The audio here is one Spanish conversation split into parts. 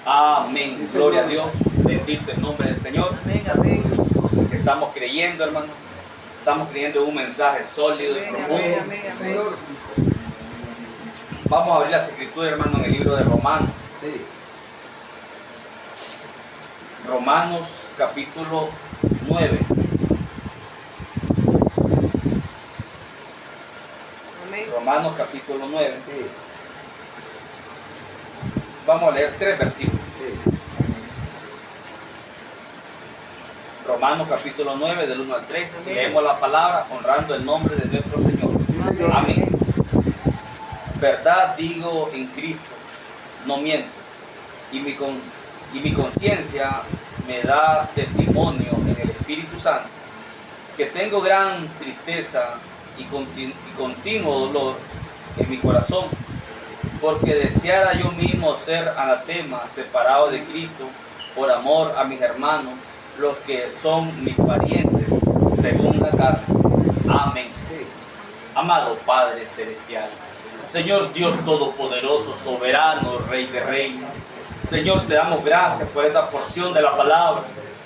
Amén. Sí, Gloria a Señor. Dios. Bendito el nombre del Señor. Amén, amén. Estamos creyendo, hermano. Estamos creyendo en un mensaje sólido y Amén, profundo. amén, amén, amén. Señor. Vamos a abrir las escrituras, hermano, en el libro de Romanos. Sí. Romanos capítulo 9. Amén. Romanos capítulo 9. Sí. Vamos a leer 3 versículos. Sí. Romanos capítulo 9 del 1 al 3. Amén. Leemos la palabra honrando el nombre de nuestro Señor. Sí, Señor. Amén. Verdad digo en Cristo, no miento. Y mi conciencia me da testimonio en el Espíritu Santo que tengo gran tristeza y continuo dolor en mi corazón, porque deseara yo mismo ser anatema, separado de Cristo, por amor a mis hermanos, los que son mis parientes, según la carne. Amén. Sí. Amado Padre Celestial, Señor Dios Todopoderoso, Soberano, Rey de Reyes, Señor, te damos gracias por esta porción de la palabra.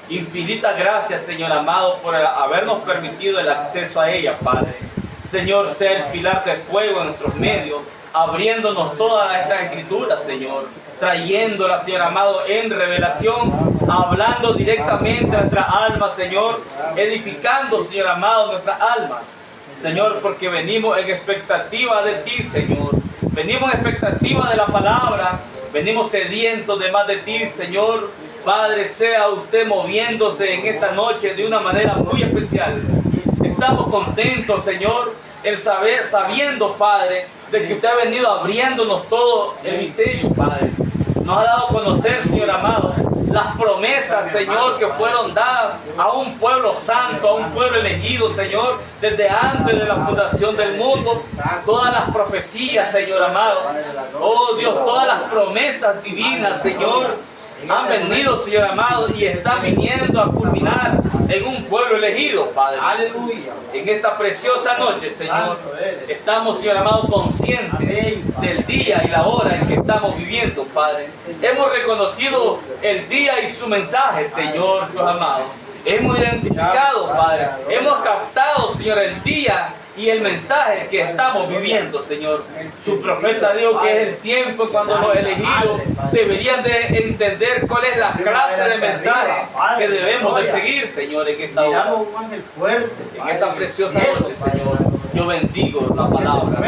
Infinitas gracias, Señor amado, por habernos permitido el acceso a ella, Padre. Señor, sea el pilar de fuego en nuestros medios, abriéndonos todas estas escrituras, Señor, trayéndolas, Señor amado, en revelación, hablando directamente a nuestra alma, Señor, edificando, Señor amado, nuestras almas. Señor, porque venimos en expectativa de ti, Señor. Venimos en expectativa de la palabra. Venimos sedientos de más de ti, Señor. Padre, sea usted moviéndose en esta noche de una manera muy especial. Estamos contentos, Señor, sabiendo, Padre, de que usted ha venido abriéndonos todo el misterio, Padre. Nos ha dado a conocer, Señor amado, las promesas, Señor, que fueron dadas a un pueblo santo, a un pueblo elegido, Señor, desde antes de la fundación del mundo. Todas las profecías, Señor amado. Oh Dios, todas las promesas divinas, Señor, han venido, Señor amado, y están viniendo a culminar en un pueblo elegido, Padre. Aleluya. En esta preciosa noche, Señor, estamos, Señor amado, conscientes del día y la hora en que estamos viviendo, Padre. Hemos reconocido el día y su mensaje, Señor, Dios amado. Hemos identificado, Padre. Hemos captado, Señor, el día y el mensaje que estamos viviendo, Señor. Su profeta dijo que es el tiempo cuando los elegidos deberían de entender cuál es la clase de mensaje que debemos de seguir, Señor, en esta hora. Miramos un ángel fuerte. En esta preciosa noche, Señor, yo bendigo la palabra.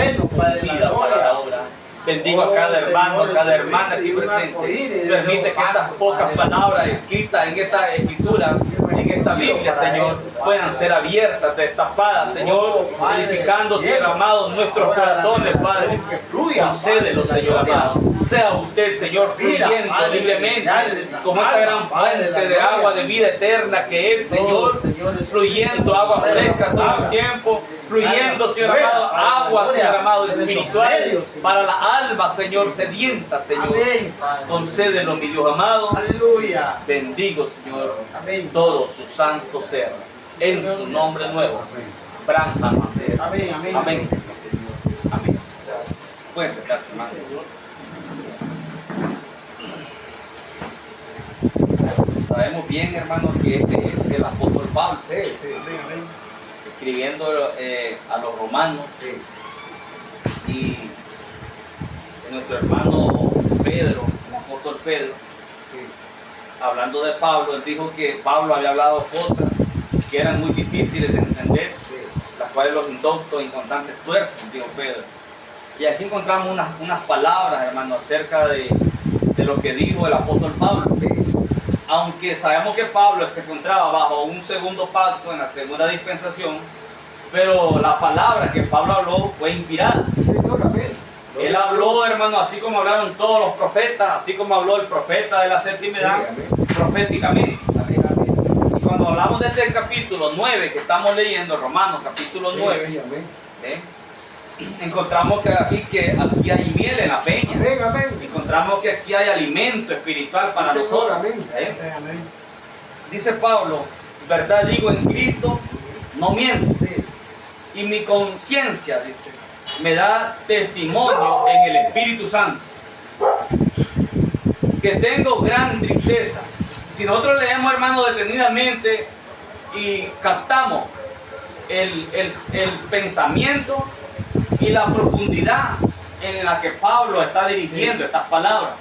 Vida para la obra. Bendigo a cada hermano, a cada hermana aquí presente. Permite que estas pocas palabras escritas en esta escritura, en esta Biblia, Señor, puedan ser abiertas, destapadas, Señor, edificando, Señor amado, nuestros corazones, Padre. Concédelo, Señor amado. Sea usted, Señor, fluyendo libremente, como esa gran fuente de agua de vida eterna que es, Señor, fluyendo agua fresca todo el tiempo, fluyendo, Señor amado, agua, Señor amado, espiritual para la alma, Señor, sedienta, Señor. Concédelo, mi Dios amado. Aleluya. Bendigo, Señor, Amén. todo su santo ser, en su nombre nuevo. Brahma. Amén, amén. Amén, Señor. Amén. Pueden sentarse, hermano. Sabemos bien, hermano, que este es el apóstol Pablo, Sí, sí. Amén, amén. escribiendo a los romanos, Sí. y nuestro hermano Pedro, el apóstol Pedro, Sí. hablando de Pablo, él dijo que Pablo había hablado cosas que eran muy difíciles de entender, Sí. las cuales los indoctos inconstantes tuercen, dijo Pedro. Y aquí encontramos unas palabras, hermano, acerca de lo que dijo el apóstol Pablo. Sí. Aunque sabemos que Pablo se encontraba bajo un segundo pacto en la segunda dispensación, pero la palabra que Pablo habló fue inspirada. Sí, Señor, amén. Él habló, hermano, así como hablaron todos los profetas, así como habló el profeta de la séptima edad, Sí, amén. proféticamente. Amén, amén. Y cuando hablamos desde el capítulo 9 que estamos leyendo, Romanos capítulo 9, Sí, amén. encontramos que aquí hay miel en la peña. Amén, amén. Encontramos que aquí hay alimento espiritual para Sí, Señor, nosotros. amén. Amén. Dice Pablo, verdad digo en Cristo, no miento. Sí. Y mi conciencia, dice, me da testimonio en el Espíritu Santo que tengo gran tristeza. Si nosotros leemos, hermano, detenidamente y captamos el pensamiento y la profundidad en la que Pablo está dirigiendo estas palabras.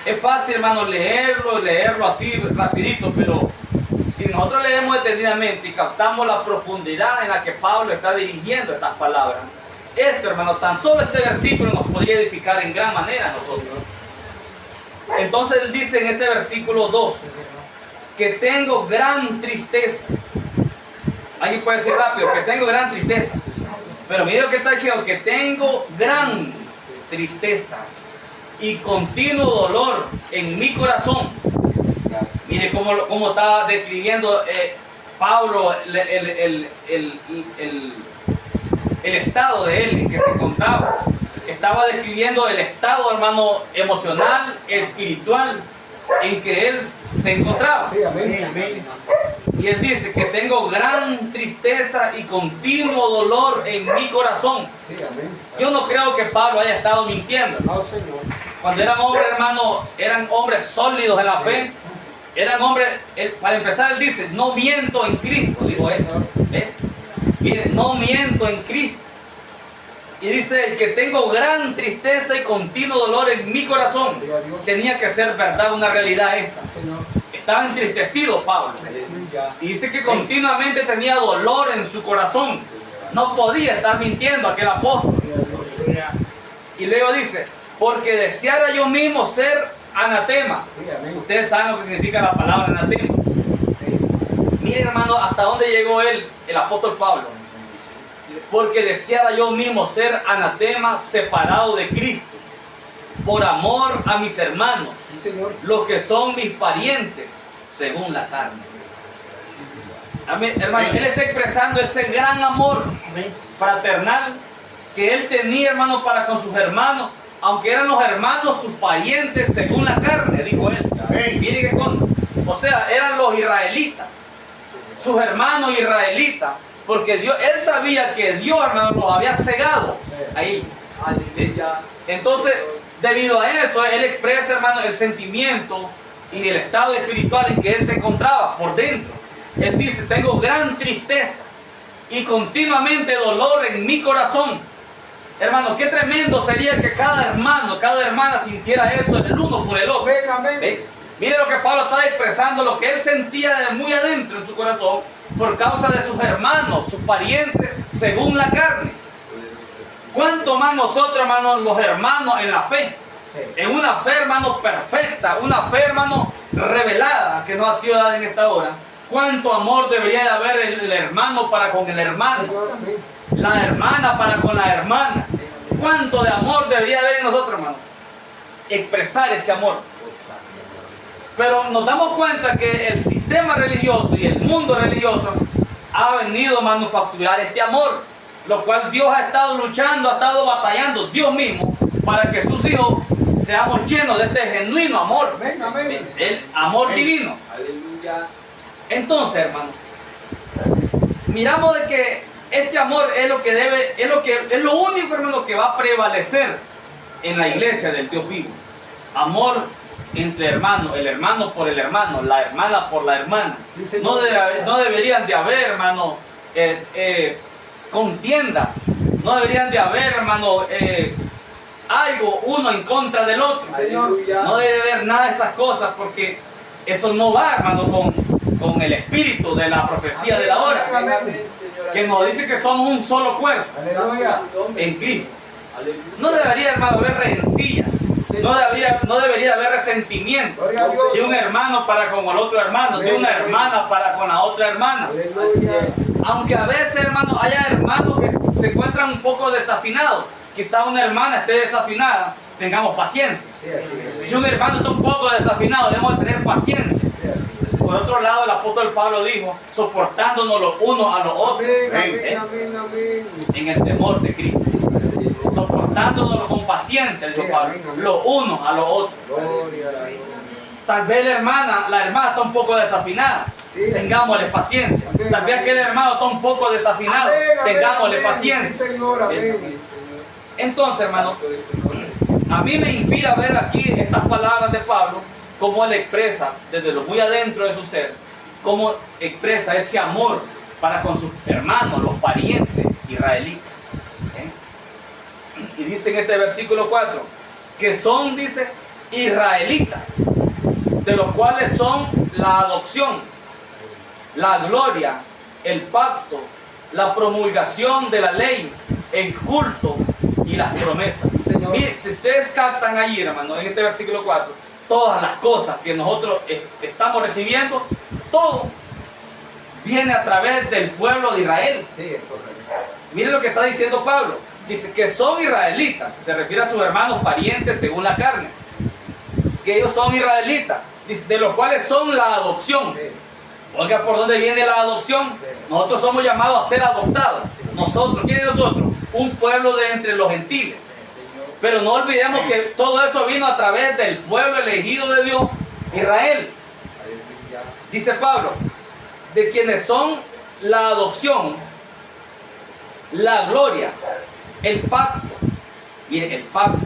Es fácil, hermano, leerlo así rapidito, pero si nosotros leemos detenidamente y captamos la profundidad en la que Pablo está dirigiendo estas palabras, esto, hermano, tan solo este versículo nos podría edificar en gran manera a nosotros. Entonces él dice en este versículo 2 que tengo gran tristeza. Alguien puede decir rápido que tengo gran tristeza, pero mire lo que está diciendo, que tengo gran tristeza y continuo dolor en mi corazón. Mire cómo estaba describiendo Pablo el estado de él en que se encontraba. Estaba describiendo el estado, hermano, emocional, espiritual en que él se encontraba. Sí, amén, amén. Y él dice que tengo gran tristeza y continuo dolor en mi corazón. Sí, amén. Yo no creo que Pablo haya estado mintiendo. No, Señor. Cuando eran hombres, hermano, eran hombres sólidos en la fe. Eran hombres, para empezar, él dice, no miento en Cristo, dijo él. Mire, no miento en Cristo. Y dice, el que tengo gran tristeza y continuo dolor en mi corazón. Tenía que ser verdad, una realidad esta. Señor. Estaba entristecido Pablo. Y dice que continuamente tenía dolor en su corazón. No podía estar mintiendo aquel apóstol. Y luego dice, porque deseara yo mismo ser anatema. Sí, amén. Ustedes saben lo que significa la palabra anatema. Miren, hermano, hasta dónde llegó él, el apóstol Pablo. Porque deseara yo mismo ser anatema, separado de Cristo, por amor a mis hermanos, Sí, Señor. los que son mis parientes, según la carne. Amén, hermano, él está expresando ese gran amor fraternal que él tenía, hermano, para con sus hermanos, aunque eran los hermanos sus parientes según la carne, dijo él. Mire qué cosa. O sea, eran los israelitas, sus hermanos israelitas, porque Dios, él sabía que Dios, hermano, los había cegado ahí. Entonces, debido a eso, él expresa, hermano, el sentimiento y el estado espiritual en que él se encontraba por dentro. Él dice, tengo gran tristeza y continuamente dolor en mi corazón. Hermano, qué tremendo sería que cada hermano, cada hermana sintiera eso el uno por el otro. Amén, amén. Mire lo que Pablo está expresando, lo que él sentía de muy adentro en su corazón por causa de sus hermanos, sus parientes, según la carne. ¿Cuánto más nosotros, hermanos, los hermanos en la fe? En una fe, hermano, perfecta, una fe, hermano, revelada, que no ha sido dada en esta hora. ¿Cuánto amor debería de haber el hermano para con el hermano? Señor, amén. La hermana para con la hermana. ¿Cuánto de amor debería haber en nosotros, hermano? Expresar ese amor. Pero nos damos cuenta que el sistema religioso y el mundo religioso ha venido a manufacturar este amor, lo cual Dios ha estado luchando, ha estado batallando, Dios mismo, para que sus hijos seamos llenos de este genuino amor, Amén, amén. el amor divino. Aleluya. Entonces, hermano, miramos de que este amor es lo que debe, es lo único, hermano, que va a prevalecer en la iglesia del Dios vivo. Amor entre hermanos, el hermano por el hermano, la hermana por la hermana. Sí, señor. No deberían de haber, hermano, contiendas. No deberían de haber, hermano, algo uno en contra del otro. Señor. No debe haber nada de esas cosas, porque eso no va, hermano, con el espíritu de la profecía de la hora, Amén. que nos dice que somos un solo cuerpo Aleluya. en Cristo. No debería, hermano, haber rencillas. No debería haber resentimiento Gloria a Dios. de un hermano para con el otro hermano, de una hermana para con la otra hermana. Aleluya. Aunque a veces, hermano, haya hermanos que se encuentran un poco desafinados. Quizá una hermana esté desafinada, tengamos paciencia. Sí, así es. Si un hermano está un poco desafinado, debemos de tener paciencia. Sí, así es. Por otro lado, el apóstol Pablo dijo, soportándonos los unos a los otros Amén, amén, amén. en el temor de Cristo. Soportándonos con paciencia, dijo Sí, Pablo, amén, amén. los unos a los otros. Gloria a Dios. Tal vez la hermana está un poco desafinada, Sí, tengámosle paciencia. Amén, Tal vez amén. aquel hermano está un poco desafinado, Amén, amén, tengámosle amén. paciencia. Sí, Señor, amén. Entonces, hermano, a mí me inspira ver aquí estas palabras de Pablo cómo él expresa desde lo muy adentro de su ser, cómo expresa ese amor para con sus hermanos, los parientes israelitas. Y dice en este versículo 4, que son, dice, israelitas, de los cuales son la adopción, la gloria, el pacto, la promulgación de la ley, el culto y las promesas. Señor. Miren, si ustedes captan allí, hermano, en este versículo 4, todas las cosas que nosotros estamos recibiendo, todo viene a través del pueblo de Israel. Sí, es correcto. Miren lo que está diciendo Pablo. Dice que son israelitas, se refiere a sus hermanos parientes según la carne, que ellos son israelitas, dice, de los cuales son la adopción. Sí. Oiga, ¿por dónde viene la adopción? Sí. Nosotros somos llamados a ser adoptados. Sí. Nosotros, ¿quién es nosotros? Un pueblo de entre los gentiles. Pero no olvidemos que todo eso vino a través del pueblo elegido de Dios, Israel. Aleluya. Dice Pablo, de quienes son la adopción, la gloria, el pacto, miren, el pacto,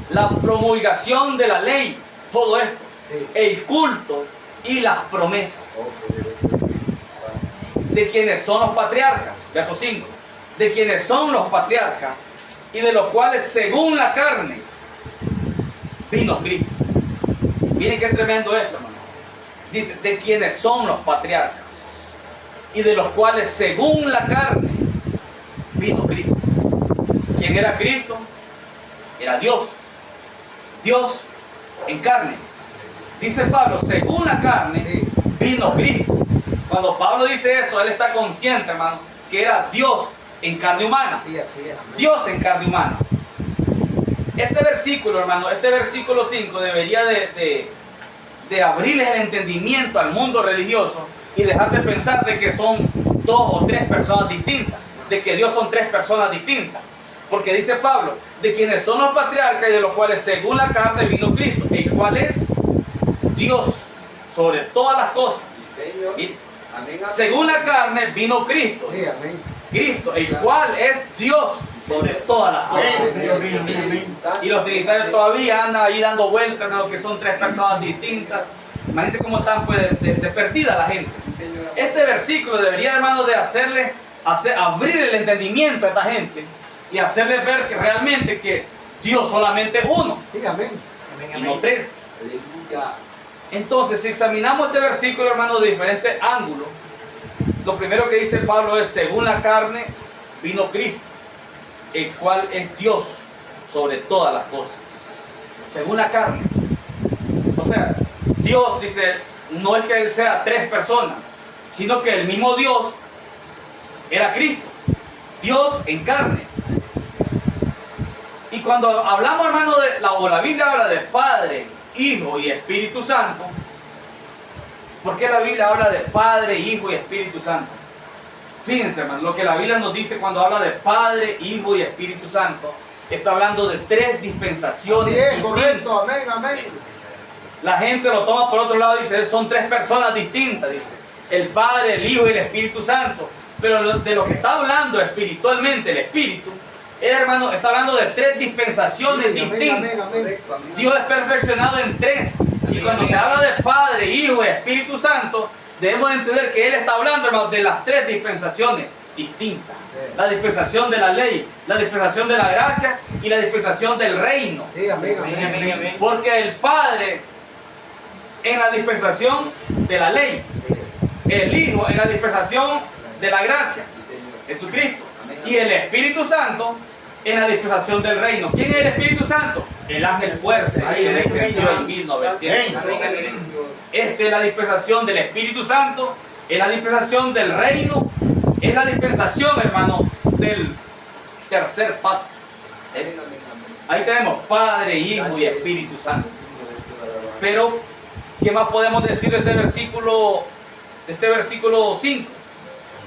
la promulgación de la ley, todo esto, Sí. el culto y las promesas. Oh, poderoso. De quienes son los patriarcas, verso 5, de quienes son los patriarcas y de los cuales según la carne vino Cristo. Miren qué tremendo esto, hermano. Dice, de quienes son los patriarcas y de los cuales según la carne vino Cristo. ¿Quién era Cristo? Era Dios. Dios en carne. Dice Pablo, según la carne Sí. vino Cristo. Cuando Pablo dice eso, él está consciente, hermano, que era Dios en carne humana. Sí, así es. Amén. Dios en carne humana. Este versículo, hermano, este versículo 5 debería de abrirles el entendimiento al mundo religioso y dejar de pensar de que son dos o tres personas distintas, de que Dios son tres personas distintas. Porque dice Pablo, de quienes son los patriarcas y de los cuales según la carne vino Cristo, el cual es Dios sobre todas las cosas. Señor. Y Amén. Amén. según la carne vino Cristo. Sí, amén. Cristo, el cual es Dios sobre todas las cosas. Y los trinitarios todavía andan ahí dando vueltas, hermano, que son tres personas distintas. Imagínense cómo están pues, de perdida la gente. Señor. Este versículo debería, hermano, de abrir el entendimiento a esta gente y hacerles ver que realmente que Dios solamente es uno Sí, amén. y no tres. Aleluya. Entonces, si examinamos este versículo, hermano, de diferentes ángulos, lo primero que dice Pablo es, según la carne vino Cristo, el cual es Dios sobre todas las cosas. Según la carne. O sea, Dios, dice, no es que Él sea tres personas, sino que el mismo Dios era Cristo. Dios en carne. Y cuando hablamos, hermano, o la Biblia habla de Padre, Hijo y Espíritu Santo, ¿por qué la Biblia habla de Padre, Hijo y Espíritu Santo? Fíjense, hermano, lo que la Biblia nos dice cuando habla de Padre, Hijo y Espíritu Santo, está hablando de tres dispensaciones Así es, distintas. correcto. Amén, amén. La gente lo toma por otro lado y dice, son tres personas distintas, dice. El Padre, el Hijo y el Espíritu Santo. Pero de lo que está hablando espiritualmente el Espíritu, hermano, está hablando de tres dispensaciones Sí, amén, distintas. amén, amén. Dios es perfeccionado en tres. Y cuando se habla de Padre, Hijo y Espíritu Santo, debemos de entender que Él está hablando, hermano, de las tres dispensaciones distintas. La dispensación de la ley, la dispensación de la gracia y la dispensación del reino. Sí, amén, amén, amén. Porque el Padre en la dispensación de la ley, el Hijo en la dispensación de la gracia, Jesucristo, y el Espíritu Santo en la dispensación del reino. ¿Quién es el Espíritu Santo? El ángel fuerte que descendió en 1900. Esta es la dispensación del Espíritu Santo, es la dispensación del reino, es la dispensación, hermano, del tercer pacto. ¿Es? Ahí tenemos Padre, Hijo y Espíritu Santo. Pero, ¿qué más podemos decir de este versículo 5?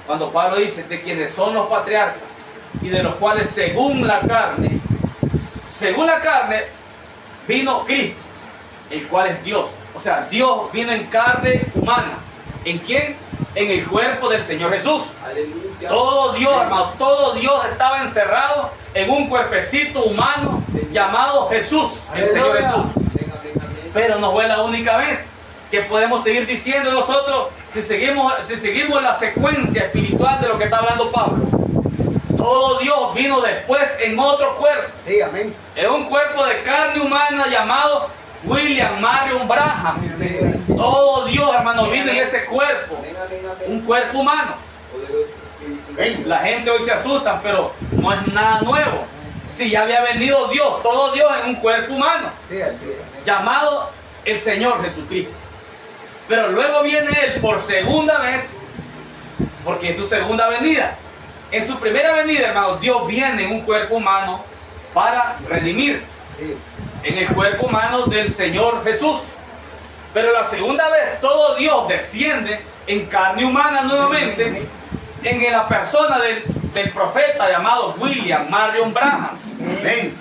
Cuando Pablo dice, de quienes son los patriarcas y de los cuales según la carne vino Cristo, el cual es Dios. O sea, Dios vino en carne humana. ¿En quién? En el cuerpo del Señor Jesús. Aleluya. Todo Dios, hermano, todo Dios estaba encerrado en un cuerpecito humano llamado Jesús, el Señor Aleluya. Jesús. Pero no fue la única vez que podemos seguir diciendo nosotros si seguimos la secuencia espiritual de lo que está hablando Pablo. Todo Dios vino después en otro cuerpo. Sí, amén. En un cuerpo de carne humana llamado William Marion Branham. Sí. Todo Dios, hermano, vino en ese cuerpo. Amén, amén, amén. Un cuerpo humano. Poderoso Espíritu. La gente hoy se asusta, pero no es nada nuevo. Si ya había venido Dios, todo Dios en un cuerpo humano, Sí, así es. llamado el Señor Jesucristo. Pero luego viene Él por segunda vez, porque es su segunda venida. En su primera venida, hermano, Dios viene en un cuerpo humano para redimir, Sí. en el cuerpo humano del Señor Jesús. Pero la segunda vez, todo Dios desciende en carne humana nuevamente, en la persona del profeta llamado William Marion Branham. Amén.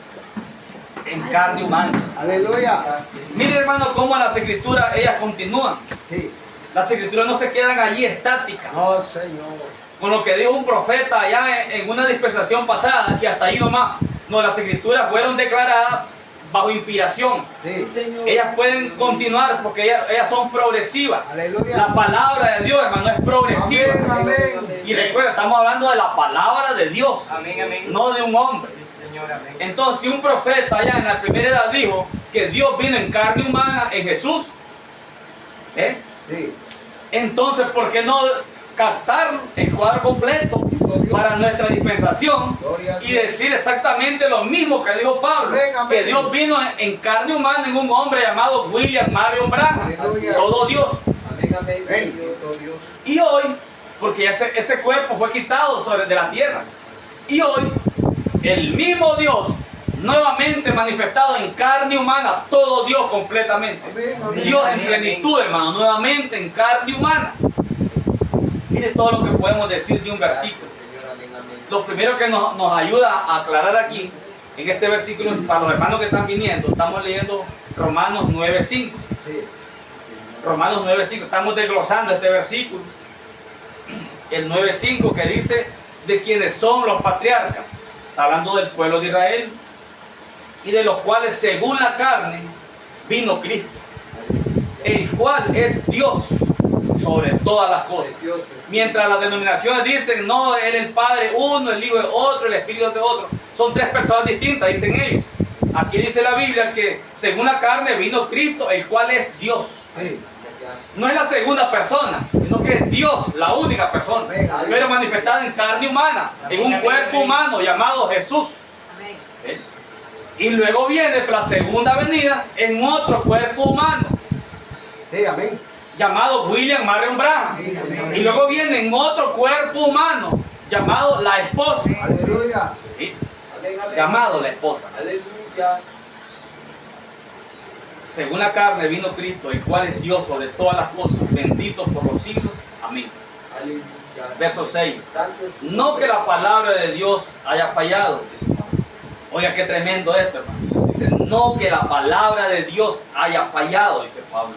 En carne humana. Aleluya. Mire, hermano, cómo las escrituras, ellas continúan. Sí. Las escrituras no se quedan allí estáticas. No, Señor. Con lo que dijo un profeta allá en una dispensación pasada y hasta ahí nomás. No, las escrituras fueron declaradas bajo inspiración. Sí. Señor. Ellas pueden continuar porque ellas son progresivas. Aleluya. La palabra de Dios, hermano, es progresiva. Amén, amén. Y recuerda, estamos hablando de la palabra de Dios, Amén, amén. no de un hombre. Sí, Señor, amén. Entonces, si un profeta allá en la primera edad dijo que Dios vino en carne humana en Jesús, Sí. entonces, ¿por qué no captar el cuadro completo para nuestra dispensación y decir exactamente lo mismo que dijo Pablo? Amén, amén. Que Dios vino en carne humana en un hombre llamado William Marion Branham. Aleluya. Todo Dios. Amén, amén. Bendito Dios. Y hoy, porque ya ese cuerpo fue quitado de la tierra, y hoy el mismo Dios nuevamente manifestado en carne humana, todo Dios completamente. Amén, amén. Dios en Amén, plenitud, hermano, nuevamente en carne humana. Mire todo lo que podemos decir de un versículo. Señor, amén, amén. Lo primero que nos ayuda a aclarar aquí, en este versículo, para los hermanos que están viniendo, estamos leyendo Romanos 9:5. Sí. Romanos 9:5, estamos desglosando este versículo. El 9:5 que dice de quienes son los patriarcas. Está hablando del pueblo de Israel y de los cuales según la carne vino Cristo, el cual es Dios sobre todas las cosas. Precioso. Mientras las denominaciones dicen, no, Él es el Padre uno, el Hijo es otro, el Espíritu es otro. Son tres personas distintas, dicen ellos. Aquí dice la Biblia que según la carne vino Cristo, el cual es Dios. Sí. No es la segunda persona, sino que es Dios, la única persona, pero manifestada en carne humana, en un cuerpo humano llamado Jesús. ¿Eh? Y luego viene la segunda venida en otro cuerpo humano, Sí, amén. llamado William Marion Branham. Sí, Señor. Y luego viene en otro cuerpo humano, llamado la esposa. Aleluya. ¿Sí? Amén, amén. Llamado la esposa. Aleluya. Según la carne vino Cristo, el cual es Dios sobre todas las cosas, bendito por los siglos. Amén. Aleluya. Verso 6. Santo es tu No nombre. que la palabra de Dios haya fallado, dice Pablo. Oiga, qué tremendo esto, hermano. Dice, no que la palabra de Dios haya fallado, dice Pablo.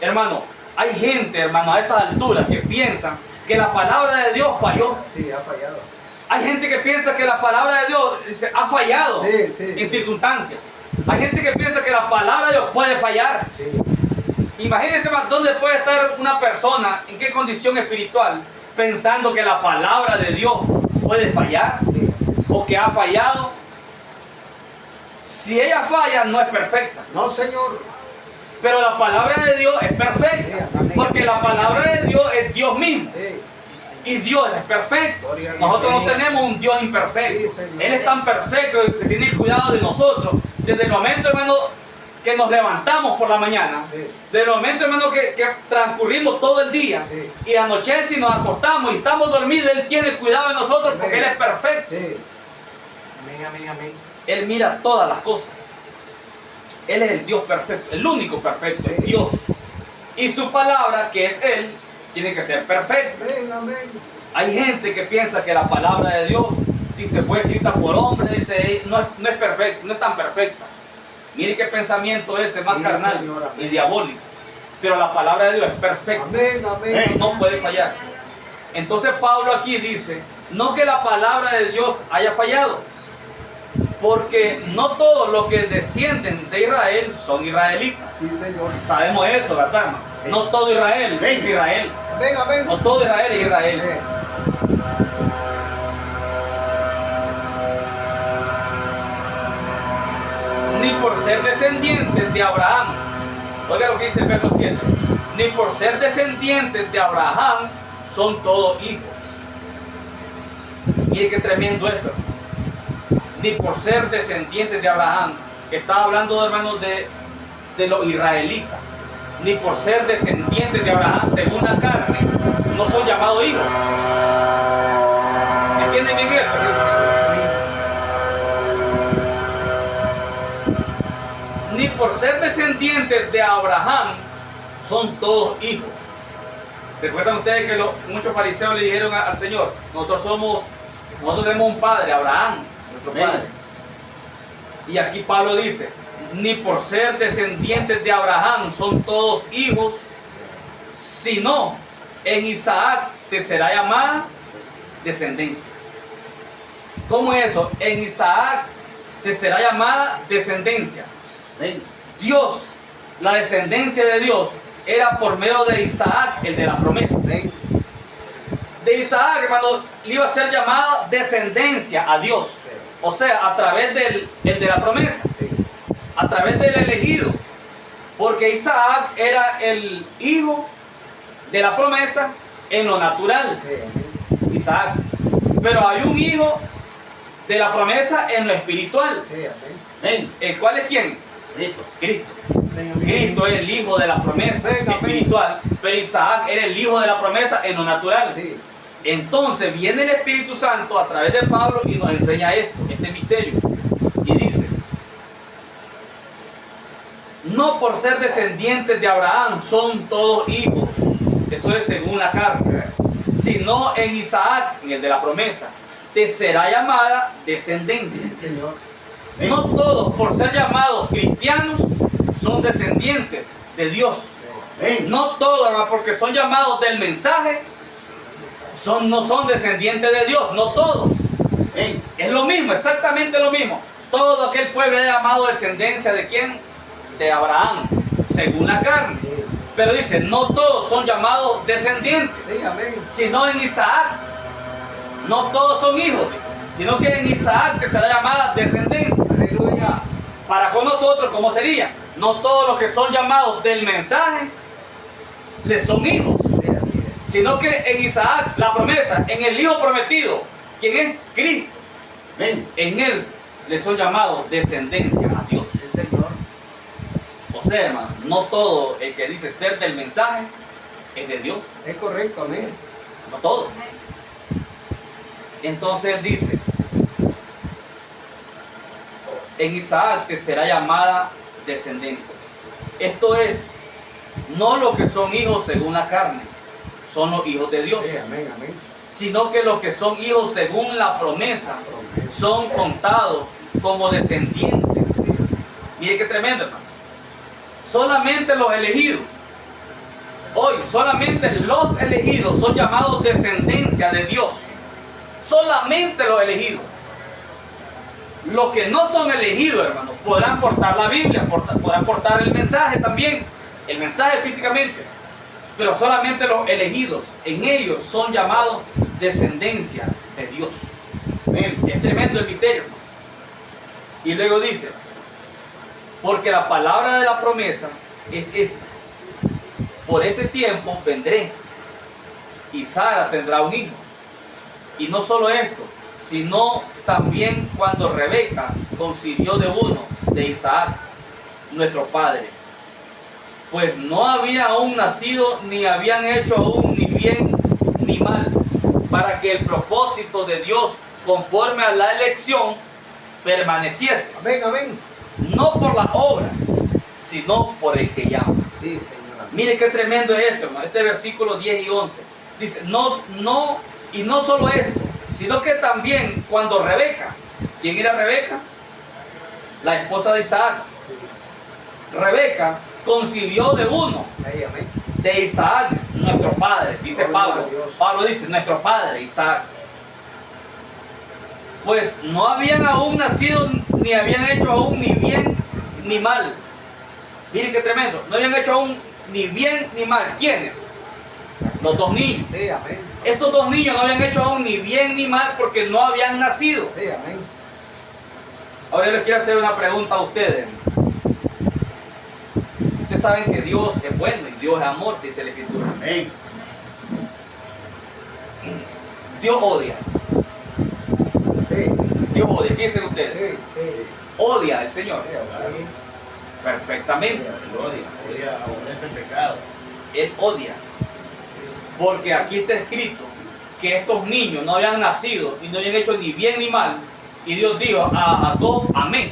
Hermano, hay gente, hermano, a estas alturas que piensan que la palabra de Dios falló. Sí, ha fallado. Hay gente que piensa que la palabra de Dios dice, ha fallado Sí, sí. en circunstancias. Hay gente que piensa que la palabra de Dios puede fallar. Sí. Imagínense dónde puede estar una persona, en qué condición espiritual, pensando que la palabra de Dios puede fallar Sí. o que ha fallado. Si ella falla, no es perfecta. No, Señor. Pero la palabra de Dios es perfecta. Porque la palabra de Dios es Dios mismo. Sí. Y Dios es perfecto. Gloria a Dios. Nosotros no tenemos un Dios imperfecto. Sí, Señor. Él es tan perfecto que tiene el cuidado de nosotros. Desde el momento, hermano, que nos levantamos por la mañana. Sí. Desde el momento, hermano, que transcurrimos todo el día. Sí. Y anochece y nos acostamos y estamos dormidos. Él tiene cuidado de nosotros porque Él es perfecto. Sí. Amén, amén, amén. Él mira todas las cosas. Él es el Dios perfecto, el único perfecto, es Sí. Dios. Y su palabra, que es Él, tiene que ser perfecta. Amén, amén. Hay gente que piensa que la palabra de Dios, dice, fue escrita por hombres, dice, no es perfecta, no es tan perfecta. Mire qué pensamiento ese más Sí, carnal Señor, amén. y diabólico. Pero la palabra de Dios es perfecta. Amén, amén. No puede fallar. Entonces Pablo aquí dice, no que la palabra de Dios haya fallado, Porque no todos los que descienden de Israel son israelitas. Sí, Señor. Sabemos eso, ¿verdad, hermano? Sí. No todo Israel es Israel. Amén, amén. No todo Israel es Israel. Ni por ser descendientes de Abraham. Oiga lo que dice el verso 7. Ni por ser descendientes de Abraham son todos hijos. Mire qué tremendo esto. Ni por ser descendientes de Abraham. Está hablando, hermanos, de los israelitas. Ni por ser descendientes de Abraham según la carne, no son llamados hijos. ¿Entienden bien eso? Ni por ser descendientes de Abraham son todos hijos. ¿Recuerdan ustedes que muchos fariseos le dijeron al Señor, nosotros tenemos un padre, Abraham, nuestro padre? Y aquí Pablo dice, ni por ser descendientes de Abraham son todos hijos, sino en Isaac te será llamada descendencia. ¿Cómo es eso? En Isaac te será llamada descendencia. Dios, la descendencia de Dios era por medio de Isaac, el de la promesa. De Isaac, hermano, le iba a ser llamada descendencia a Dios. O sea, a través del de la promesa, a través del elegido. Porque Isaac era el hijo de la promesa en lo natural. Isaac. Pero hay un hijo de la promesa en lo espiritual. ¿El cual es quién? Cristo. Cristo es el hijo de la promesa espiritual, pero Isaac era el hijo de la promesa en lo natural. Entonces viene el Espíritu Santo a través de Pablo y nos enseña este misterio. Y dice, no por ser descendientes de Abraham son todos hijos, eso es según la carne, sino en Isaac, en el de la promesa, te será llamada descendencia. No todos, por ser llamados cristianos, son descendientes de Dios. No todos, hermano, porque son llamados del mensaje, no son descendientes de Dios. No todos. Es lo mismo, exactamente lo mismo. Todo aquel pueblo es llamado descendencia de ¿quién? De Abraham, según la carne. Pero dice, no todos son llamados descendientes, sino en Isaac. No todos son hijos, sino que en Isaac que será llamada descendencia. Aleluya. Para con nosotros, ¿cómo sería? No todos los que son llamados del mensaje les son hijos, sino que en Isaac, la promesa, en el hijo prometido, quien es Cristo, en él les son llamados descendencia a Dios. O sea, hermano, no todo el que dice ser del mensaje es de Dios. Es correcto, amén. No todo. Entonces él dice, en Isaac te será llamada descendencia. Esto es, no los que son hijos según la carne, son los hijos de Dios. Amén, amén. Sino que los que son hijos según la promesa son contados como descendientes. Mire qué tremendo, hermano. Solamente los elegidos, hoy solamente los elegidos son llamados descendencia de Dios. Solamente los elegidos. Los que no son elegidos, hermanos, podrán portar la Biblia, podrán portar el mensaje también, el mensaje físicamente, pero solamente los elegidos, en ellos son llamados descendencia de Dios. Es tremendo el misterio, hermano. Y luego dice, porque la palabra de la promesa es esta: por este tiempo vendré y Sara tendrá un hijo. Y no solo esto, sino también cuando Rebeca concibió de uno de Isaac, nuestro padre, pues no había aún nacido, ni habían hecho aún ni bien ni mal, para que el propósito de Dios conforme a la elección permaneciese. Amén, amén. No por las obras, sino por el que llama. Sí, Señor. Mire qué tremendo es esto, hermano. Este versículo 10 y 11 dice, y no solo esto, sino que también cuando Rebeca, ¿quién era Rebeca? La esposa de Isaac. Rebeca concibió de uno, de Isaac, nuestro padre, dice Pablo. Pablo dice, nuestro padre, Isaac. Pues no habían aún nacido ni habían hecho aún ni bien ni mal. Miren qué tremendo. No habían hecho aún ni bien ni mal. ¿Quiénes? Los dos niños. Sí, amén. Estos dos niños no habían hecho aún ni bien ni mal porque no habían nacido. Sí, amén. Ahora yo les quiero hacer una pregunta a ustedes. Ustedes saben que Dios es bueno y Dios es amor, dice la Escritura. Amén. Dios odia. Sí, Dios odia. ¿Qué dicen ustedes? sí, sí. Odia al Señor. Sí, amén. Perfectamente. Él odia, aborrece el pecado. Él odia. Porque aquí está escrito que estos niños no habían nacido y no habían hecho ni bien ni mal. Y Dios dijo a Jacob, amén.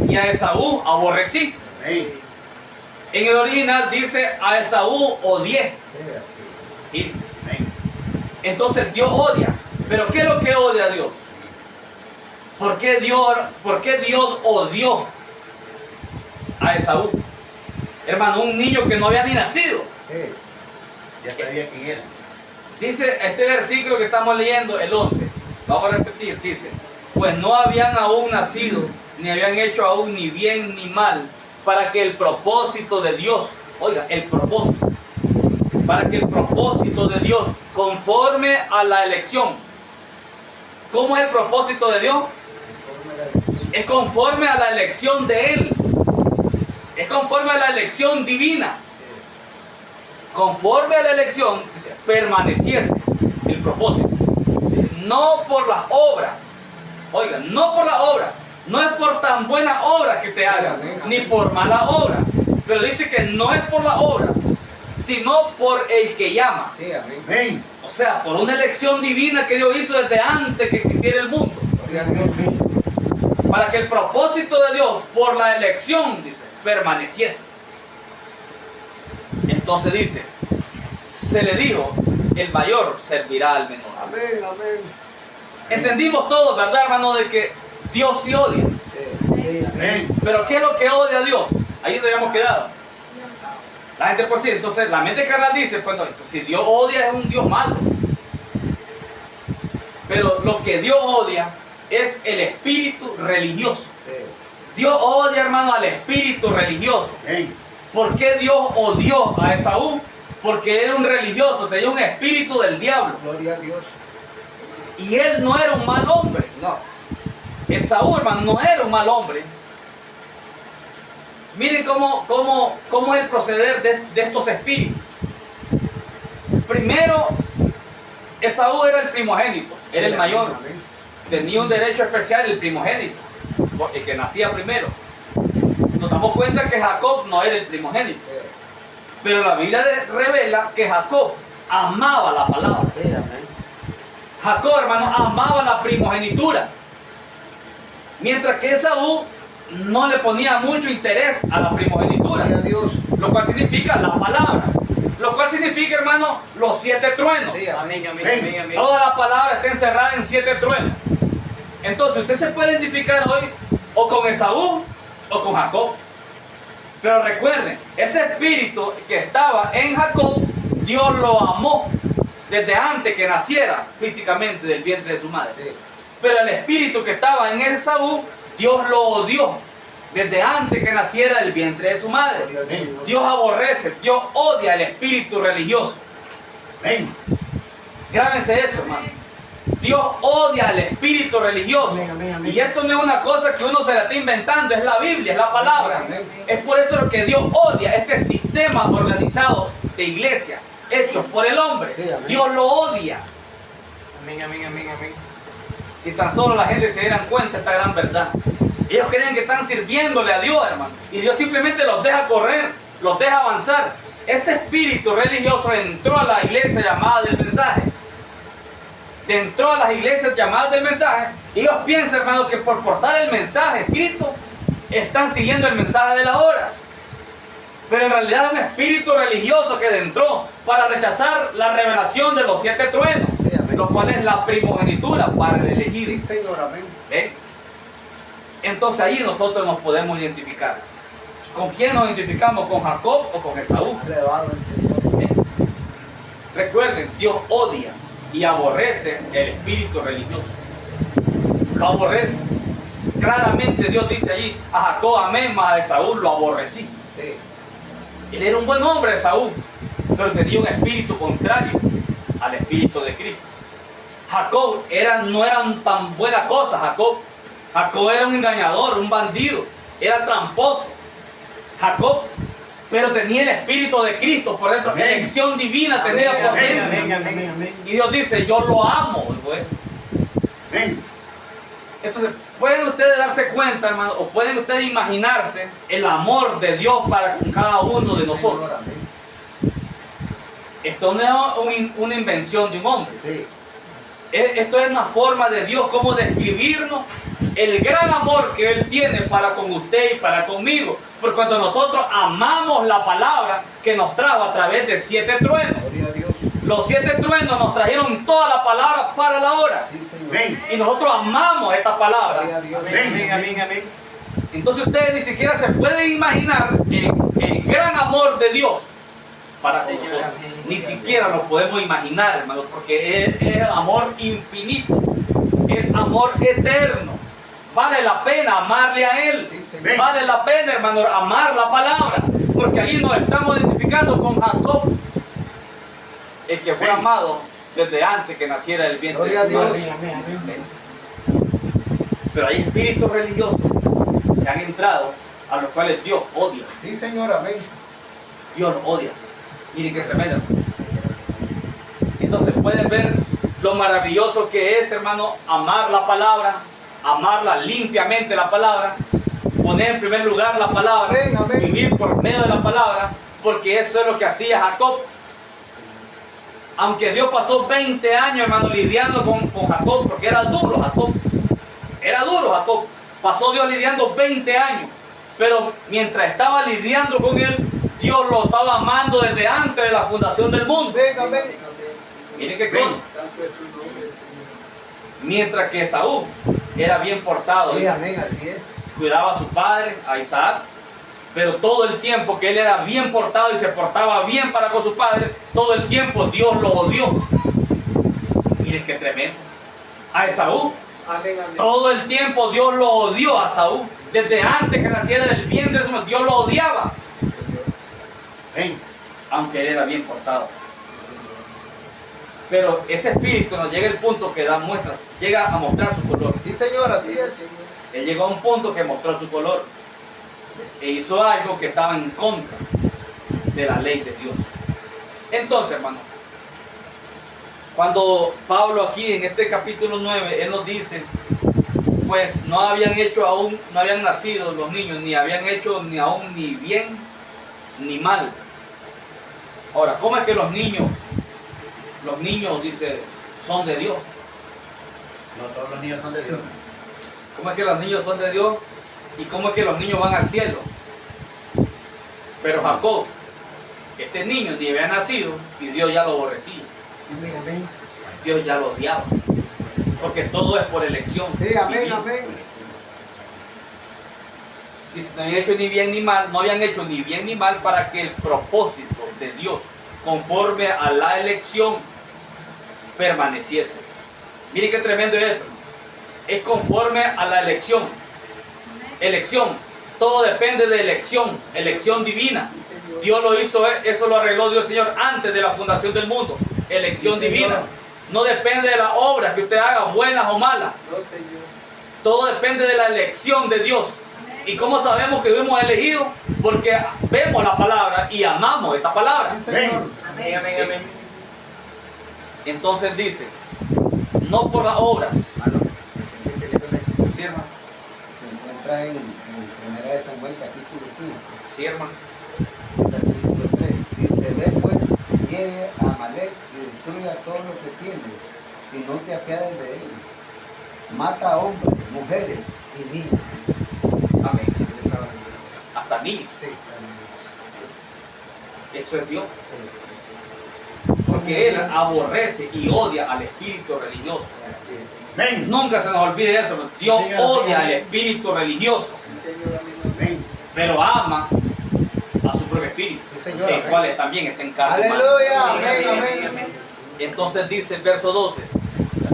Y a Esaú aborrecí. Amén. En el original dice a Esaú odié. Sí, así. Y Amén. entonces Dios odia. Pero ¿qué es lo que odia a Dios? ¿Por qué Dios odió a Esaú? Hermano, un niño que no había ni nacido. Sí, Ya sabía quién era. Dice este versículo que estamos leyendo, el 11. Vamos a repetir, dice: pues no habían aún nacido, ni habían hecho aún ni bien ni mal, para que el propósito de Dios, oiga, el propósito, para que el propósito de Dios, conforme a la elección. ¿Cómo es el propósito de Dios? Es conforme a la elección de Él. Es conforme a la elección divina. Conforme a la elección, dice, permaneciese el propósito. Dice, no por las obras. Oiga, no por las obras. No es por tan buena obra que te hagan, ni por mala obra. Pero dice que no es por las obras, sino por el que llama. sí, amén. Amén. O sea, por una elección divina que Dios hizo desde antes que existiera el mundo. Gloria a Dios. Para que el propósito de Dios, por la elección, dice, permaneciese. Entonces dice, se le dijo, el mayor servirá al menor. Amén, amén. Entendimos todos, ¿verdad, hermano? De que Dios sí odia. Sí, Amén. Pero ¿qué es lo que odia a Dios? Ahí nos habíamos quedado. La gente por sí. Entonces la mente carnal dice, pues no, si Dios odia es un Dios malo. Pero lo que Dios odia es el espíritu religioso. sí. Dios odia, hermano, al espíritu religioso. Amén. ¿Por qué Dios odió a Esaú? Porque era un religioso, tenía un espíritu del diablo. Gloria a Dios. Y él no era un mal hombre. No. Esaú, hermano, no era un mal hombre. Miren cómo es el proceder de estos espíritus. Primero, Esaú era el primogénito, era el mayor. Amén. Tenía un derecho especial el primogénito, el que nacía primero. Nos damos cuenta que Jacob no era el primogénito. Sí, Pero la Biblia revela que Jacob amaba la palabra. sí, amén. Jacob, hermano, amaba la primogenitura. Mientras que Esaú no le ponía mucho interés a la primogenitura. Gloria a Dios. Lo cual significa la palabra. Lo cual significa, hermano, los 7 truenos. Sí, amén. Amén, amén, amén, amén. Toda la palabra está encerrada en 7 truenos. Entonces usted se puede identificar hoy o con Esaú o con Jacob. Pero recuerden, ese espíritu que estaba en Jacob, Dios lo amó desde antes que naciera físicamente del vientre de su madre. Sí, Pero el espíritu que estaba en Esaú, Dios lo odió desde antes que naciera del vientre de su madre. gloria al Señor. Dios aborrece, Dios odia el espíritu religioso. Amén. Grábense eso, hermano. Dios odia al espíritu religioso. Amén, amén, amén. Y esto no es una cosa que uno se la está inventando, es la Biblia, es la palabra. Amén. Es por eso lo que Dios odia, este sistema organizado de iglesia, hecho por el hombre. Sí, amén. Dios lo odia. Amén, amén, amén, amén. Y tan solo la gente se dieran cuenta de esta gran verdad. Ellos creen que están sirviéndole a Dios, hermano. Y Dios simplemente los deja correr, los deja avanzar. Ese espíritu religioso entró a la iglesia llamada del mensaje. Entró a las iglesias llamadas del mensaje. Y ellos piensan, hermano, que por portar el mensaje escrito, están siguiendo el mensaje de la hora. Pero en realidad es un espíritu religioso que entró para rechazar la revelación de los 7 truenos. Sí, amén. Lo cual es la primogenitura para el elegido. Sí, Señor, amén. ¿Ven? Entonces ahí nosotros nos podemos identificar. ¿Con quién nos identificamos? ¿Con Jacob o con Esaú? Alabado el Señor. ¿Ven? Recuerden, Dios odia y aborrece el espíritu religioso. Lo aborrece. Claramente Dios dice allí, a Jacob amé, mas a Esaú lo aborrecí. Sí. Él era un buen hombre, Esaú, pero tenía un espíritu contrario al espíritu de Cristo. Jacob no eran tan buenas cosas. Jacob era un engañador, un bandido, era tramposo. Jacob, pero tenía el espíritu de Cristo por dentro, Amén. elección divina tenía por amén, dentro. amén, amén, amén. Y Dios dice, yo lo amo. Pues. Amén. Entonces, pueden ustedes darse cuenta, hermano, o pueden ustedes imaginarse el amor de Dios para con cada uno de nosotros. Señor, amén. Esto no es una invención de un hombre. Sí. Esto es una forma de Dios, como describirnos el gran amor que Él tiene para con usted y para conmigo. Porque cuando nosotros amamos la palabra que nos trajo a través de 7 truenos, Gloria a Dios. los 7 truenos nos trajeron toda la palabra para la hora. Sí, Señor. Amén. Y nosotros amamos esta Gloria palabra. a Dios. Amén, amén, amén, amén. Entonces ustedes ni siquiera se pueden imaginar el gran amor de Dios para con Señor, nosotros. amén. Ni siquiera lo podemos imaginar, hermano, porque es amor infinito, es amor eterno. Vale la pena amarle a Él. Sí, Señor. Vale la pena, hermano, amar la palabra, porque ahí nos estamos identificando con Jacob, el que fue Amén. amado desde antes que naciera el vientre de Gloria a su Dios. madre. Amén, amén, amén. Pero hay espíritus religiosos que han entrado, a los cuales Dios odia. Sí, Señor, amén. Dios los odia. Miren qué tremendo. Entonces pueden ver lo maravilloso que es, hermano, amar la palabra, amarla limpiamente la palabra, poner en primer lugar la palabra, Amén, amén. vivir por medio de la palabra, porque eso es lo que hacía Jacob. Aunque Dios pasó 20 años, hermano, lidiando con Jacob, porque era duro Jacob. Era duro Jacob. Pasó Dios lidiando 20 años. Pero mientras estaba lidiando con él, Dios lo estaba amando desde antes de la fundación del mundo. Amén, amén. Miren qué cosa. Mientras que Esaú era bien portado, Sí, amén, así es. cuidaba a su padre, a Isaac, pero todo el tiempo que él era bien portado y se portaba bien para con su padre, todo el tiempo Dios lo odió. Miren qué tremendo. A Esaú, Amén, amén. todo el tiempo Dios lo odió a Esaú. Desde antes que naciera del vientre de su madre, Dios lo odiaba, Amén. aunque él era bien portado. Pero ese espíritu nos llega al punto que llega a mostrar su color. Sí, Señor, así es. Él llegó a un punto que mostró su color e hizo algo que estaba en contra de la ley de Dios. Entonces, hermano, cuando Pablo aquí en este capítulo 9, él nos dice, pues no habían nacido los niños, ni habían hecho ni aún ni bien ni mal. Ahora, ¿cómo es que los niños, dice, son de Dios? No todos los niños son de Dios. ¿Cómo es que los niños son de Dios? ¿Y cómo es que los niños van al cielo? Pero Jacob, este niño ni había nacido y Dios ya lo aborrecía. Amén, amén. Dios ya lo odiaba. Porque todo es por elección. Sí, amén, divina. amén. Dice, no habían hecho ni bien ni mal, no habían hecho ni bien ni mal para que el propósito de Dios, conforme a la elección, permaneciese. Miren qué tremendo es esto. Es conforme a la elección. Elección. Todo depende de elección divina. Dios lo hizo, eso lo arregló Dios Señor antes de la fundación del mundo. Elección Sí, Señor. divina. No depende de las obras que usted haga, buenas o malas. No, Señor. Todo depende de la elección de Dios. ¿Y cómo sabemos que hemos elegido? Porque vemos la palabra y amamos esta palabra. Sí, Señor. Amén, amén, amén. Entonces dice, no por las obras. Este libro Sí, hermano. se encuentra en 1 de Samuel, capítulo 15. Sí, hermano. Versículo 3, dice, ve pues, hiere a Amalek y destruye a todo lo que tiene, y no te apiades de él. Mata a hombres, mujeres y niños. Amén. Hasta niños. Sí, Eso es Dios. Porque Él aborrece y odia al espíritu religioso. así es. Amén. Nunca se nos olvide eso. Dios Sí, odia amén. al espíritu religioso, Amén. pero ama a su propio espíritu, Sí, Señor, el amén. cual también está en carne humana. Aleluya, Amén, amén, amén. Entonces dice el verso 12,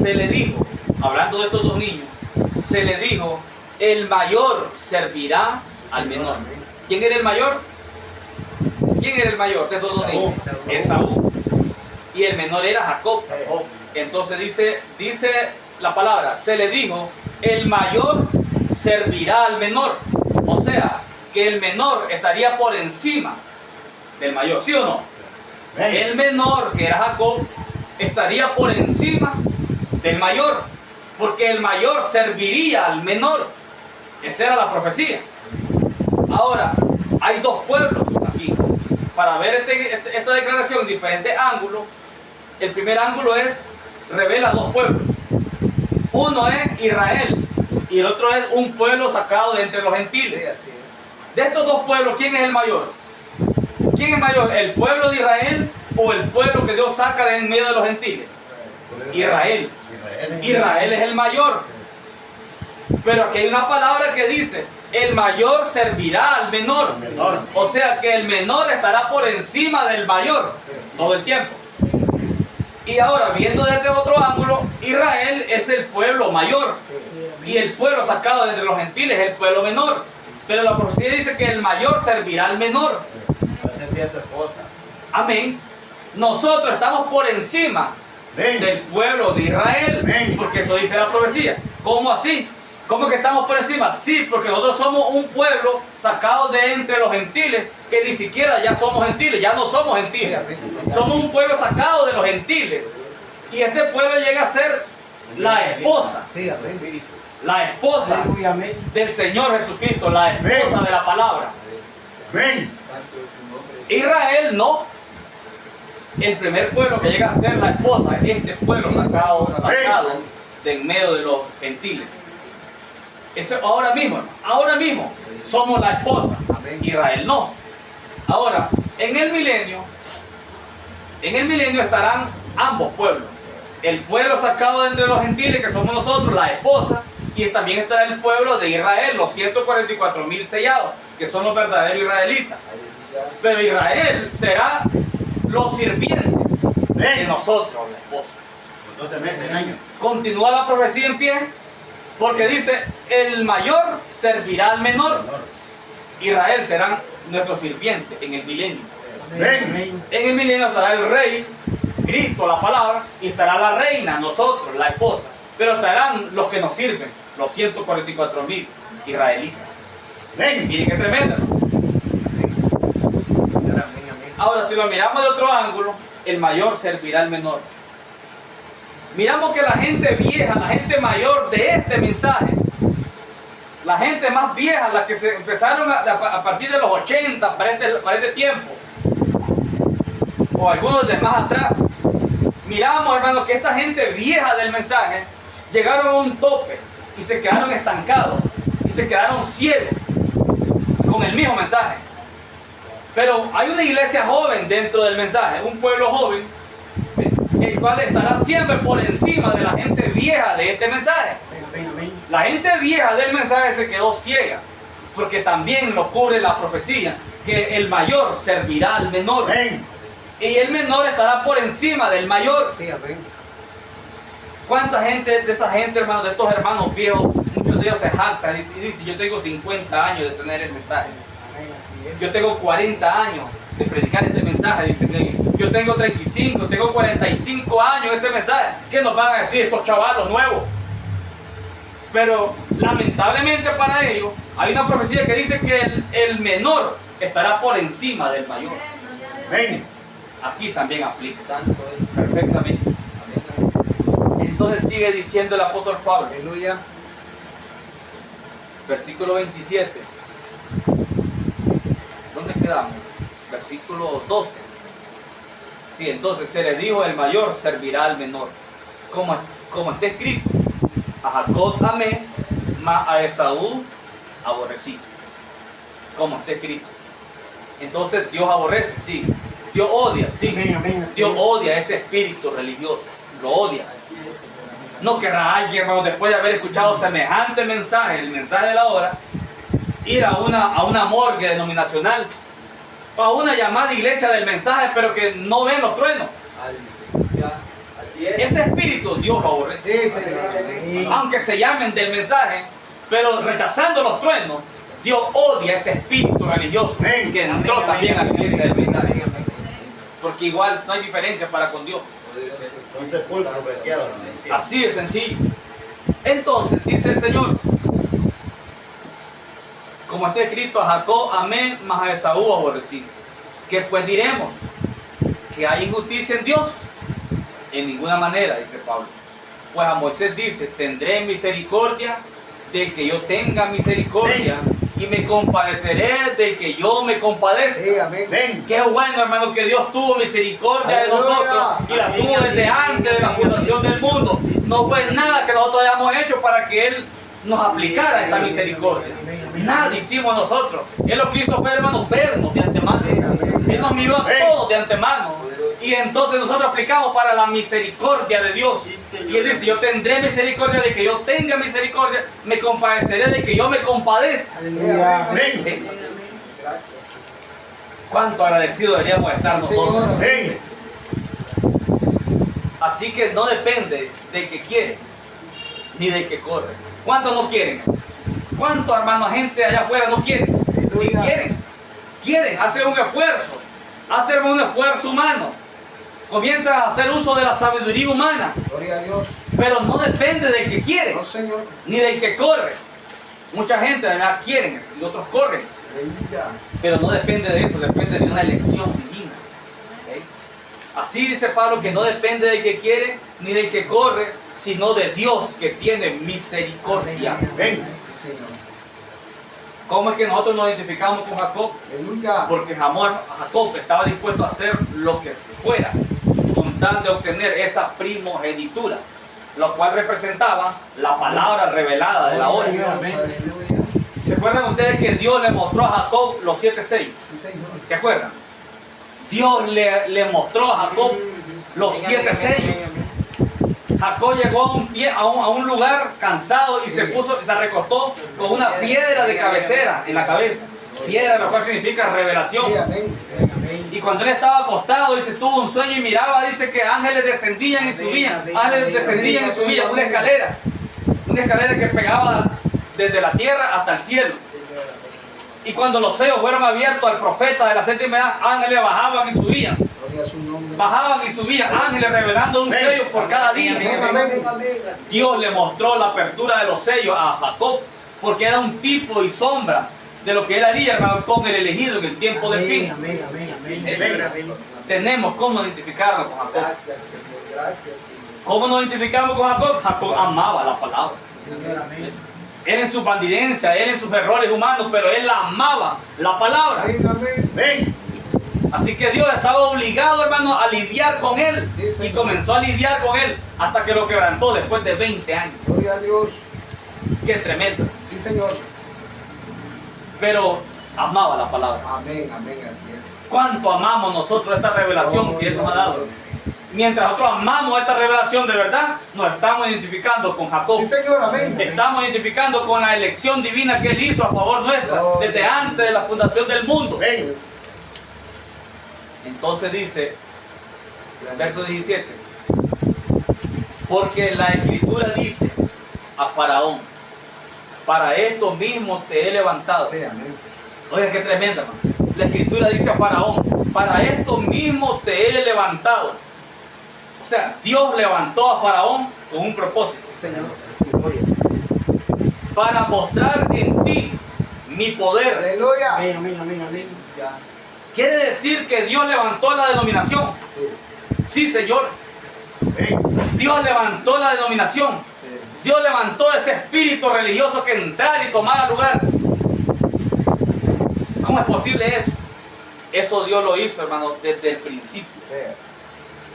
se le dijo, hablando de estos dos niños, se le dijo el mayor servirá al menor. ¿Quién era el mayor? ¿Quién era el mayor de todos los niños? Esaú. Y el menor era Jacob. Entonces dice la palabra, se le dijo, el mayor servirá al menor. O sea, que el menor estaría por encima del mayor, ¿sí o no? El menor, que era Jacob, estaría por encima del mayor, porque el mayor serviría al menor. Esa era la profecía. Ahora, hay dos pueblos aquí. Para ver esta declaración en diferentes ángulos, el primer ángulo revela dos pueblos. Uno es Israel y el otro es un pueblo sacado de entre los gentiles. Sí, así es. De estos dos pueblos, ¿quién es el mayor? ¿Quién es mayor? ¿El pueblo de Israel o el pueblo que Dios saca de en medio de los gentiles? Israel. Israel es el mayor. Pero aquí hay una palabra que dice, el mayor servirá al menor. O sea que el menor estará por encima del mayor todo el tiempo. Y ahora, viendo desde otro ángulo, Israel es el pueblo mayor. Y el pueblo sacado de entre los gentiles es el pueblo menor. Pero la profecía dice que el mayor servirá al menor. Va a servir a su esposa. Amén. Nosotros estamos por encima del pueblo de Israel. Amén. Porque eso dice la profecía. ¿Cómo así? ¿Cómo que estamos por encima? Sí, porque nosotros somos un pueblo sacado de entre los gentiles, que ni siquiera ya somos gentiles, ya no somos gentiles. Somos un pueblo sacado de los gentiles. Y este pueblo llega a ser la esposa. Sí, amén. La esposa Aleluya, amén. del Señor Jesucristo, la esposa de la palabra. Ven. Israel no. El primer pueblo que llega a ser la esposa es este pueblo sacado de en medio de los gentiles. Eso ahora mismo somos la esposa. Israel no. Ahora, en el milenio estarán ambos pueblos. El pueblo sacado de entre los gentiles, que somos nosotros, la esposa, y también estará el pueblo de Israel, los 144,000 sellados, que son los verdaderos israelitas. Pero Israel será los sirvientes de nosotros, la esposa. 12 meses, el año. Continúa la profecía en pie, porque dice, el mayor servirá al menor. Israel serán nuestros sirvientes en el milenio. Ven. En el milenio estará el rey, Cristo, la palabra, y estará la reina, nosotros, la esposa. Pero estarán los que nos sirven, los 144,000 israelitas. Ven. Miren qué tremendo. Ahora, si lo miramos de otro ángulo, el mayor servirá al menor. Miramos que la gente vieja, la gente mayor de este mensaje, la gente más vieja, las que se empezaron a partir de los 80 para este tiempo, o algunos de más atrás, miramos, hermanos, que esta gente vieja del mensaje llegaron a un tope y se quedaron estancados y se quedaron ciegos con el mismo mensaje. Pero hay una iglesia joven dentro del mensaje, un pueblo joven, el cual estará siempre por encima de la gente vieja de este mensaje. La gente vieja del mensaje se quedó ciega, porque también lo cubre la profecía, que el mayor servirá al menor. Ven. Y el menor estará por encima del mayor. Sí, amén. ¿Cuánta gente de esa gente, hermano, de estos hermanos viejos, muchos de ellos se jactan y dicen, yo tengo 50 años de tener el mensaje? Yo tengo 40 años de predicar este mensaje, dicen ellos. Yo tengo 35, tengo 45 años de este mensaje. ¿Qué nos van a decir estos chavalos nuevos? Pero lamentablemente para ellos hay una profecía que dice que el menor estará por encima del mayor. Ven. Aquí también aplica perfectamente. Entonces sigue diciendo el apóstol Pablo, Aleluya. versículo 27. ¿Dónde quedamos? Versículo 12. Sí, entonces se le dijo, el mayor servirá al menor. Como está escrito, a Jacob amé, mas a Esaú aborrecí. Como está escrito. Entonces Dios aborrece, sí. Dios odia, sí. Dios odia ese espíritu religioso. Lo odia. No querrá alguien, hermano, después de haber escuchado semejante mensaje, el mensaje de la hora, ir a una morgue denominacional, o a una llamada iglesia del mensaje, pero que no ven los truenos. Así es. Ese espíritu Dios lo aborrece. Sí, Señor. Aunque se llamen del mensaje, Pero rechazando los truenos, Dios odia ese espíritu religioso Amén. que entró también a la iglesia del mensaje. Porque igual no hay diferencia para con Dios. Son sepulcros preciados. Así de sencillo. Entonces, dice el Señor, como está escrito, a Jacob amé, mas a Esaú aborrecí. ¿Qué pues diremos? ¿Que hay injusticia en Dios? En ninguna manera, dice Pablo. Pues a Moisés dice, tendré misericordia del que yo tenga misericordia y me compadeceré del que yo me compadezca. Sí, amén. Ven. Qué bueno, hermano, que Dios tuvo misericordia de Aleluya. nosotros y la tuvo desde antes de la fundación del mundo. No fue nada que nosotros hayamos hecho para que Él nos aplicara esta misericordia. Nada hicimos nosotros. Él lo que hizo fue, hermanos, vernos de antemano. Él nos miró a todos de antemano. Y entonces nosotros aplicamos para la misericordia de Dios. Y Él dice, yo tendré misericordia de que yo tenga misericordia, me compadeceré de que yo me compadezca. Aleluya. Ven. Cuánto agradecidos deberíamos estar nosotros. Ven. Así que no depende del que quiere, ni del que corre. ¿Cuántos no quieren? ¿Cuántos, hermanos, gente allá afuera no quieren? Si quieren, hacen un esfuerzo humano. Comienzan a hacer uso de la sabiduría humana, Gloria a Dios. pero no depende del que quiere, No, Señor. ni del que corre. Mucha gente de verdad quieren y otros corren, Aleluya. pero no depende de eso, depende de una elección divina. ¿Ok? Así dice Pablo que no depende del que quiere ni del que corre, sino de Dios que tiene misericordia. Ven. Sí, Señor. ¿Cómo es que nosotros nos identificamos con Jacob? Aleluya. Porque Jacob estaba dispuesto a hacer lo que fuera con tal de obtener esa primogenitura, lo cual representaba la palabra revelada de la hora. Dios, aleluya. ¿Se acuerdan ustedes que Dios le mostró a Jacob los 7 sellos? Sí, Señor. ¿Se acuerdan? Dios le mostró a Jacob los 7 sellos. Jacob llegó a un lugar cansado y se recostó con una piedra de cabecera en la cabeza. Piedra, lo cual significa revelación. Sí, amén. Y cuando él estaba acostado, dice, tuvo un sueño y miraba, dice que ángeles descendían y subían. Ángeles descendían y subían una escalera. Una escalera que pegaba desde la tierra hasta el cielo. Y cuando los sellos fueron abiertos al profeta de la séptima edad, ángeles bajaban y subían. Gloria a su nombre. Bajaban y subían, ángeles revelando un sello por cada día. Amén, amén. Dios le mostró la apertura de los sellos a Jacob, porque era un tipo y sombra de lo que él haría, hermano, con el elegido en el tiempo del fin. Amén, amén, amén. Señor, amén. Tenemos cómo identificarnos con Jacob. Gracias, Señor. Gracias, Señor. ¿Cómo nos identificamos con Jacob? Jacob amaba la palabra. Señor, amén. Él en su bandidencia, él en sus errores humanos, pero él amaba la palabra. Amén, amén. Ven. Así que Dios estaba obligado, hermano, a lidiar con él. Sí, Señor. Y comenzó a lidiar con él hasta que lo quebrantó después de 20 años. Gloria a Dios. Qué tremendo. Sí, Señor. Pero amaba la palabra. Amén, amén, así es. ¿Cuánto amamos nosotros esta revelación que Él nos ha dado? Mientras nosotros amamos esta revelación de verdad, nos estamos identificando con Jacob. Sí, Señor, amén. Estamos identificando con la elección divina que Él hizo a favor nuestra desde antes de la fundación del mundo. Ven. Entonces dice, verso 17, porque la Escritura dice a Faraón, para esto mismo te he levantado. Sí, amén. Oye, qué tremenda, hermano. La Escritura dice a Faraón, para esto mismo te he levantado. O sea, Dios levantó a Faraón con un propósito. Sí, Señor. Para mostrar en ti mi poder. Aleluya. Amén, amén, amén, amén. Quiere decir que Dios levantó la denominación. Sí, Señor. Ven. Dios levantó la denominación. Dios levantó ese espíritu religioso que entrara y tomara lugar. ¿Cómo es posible eso? Eso Dios lo hizo, hermano, desde el principio.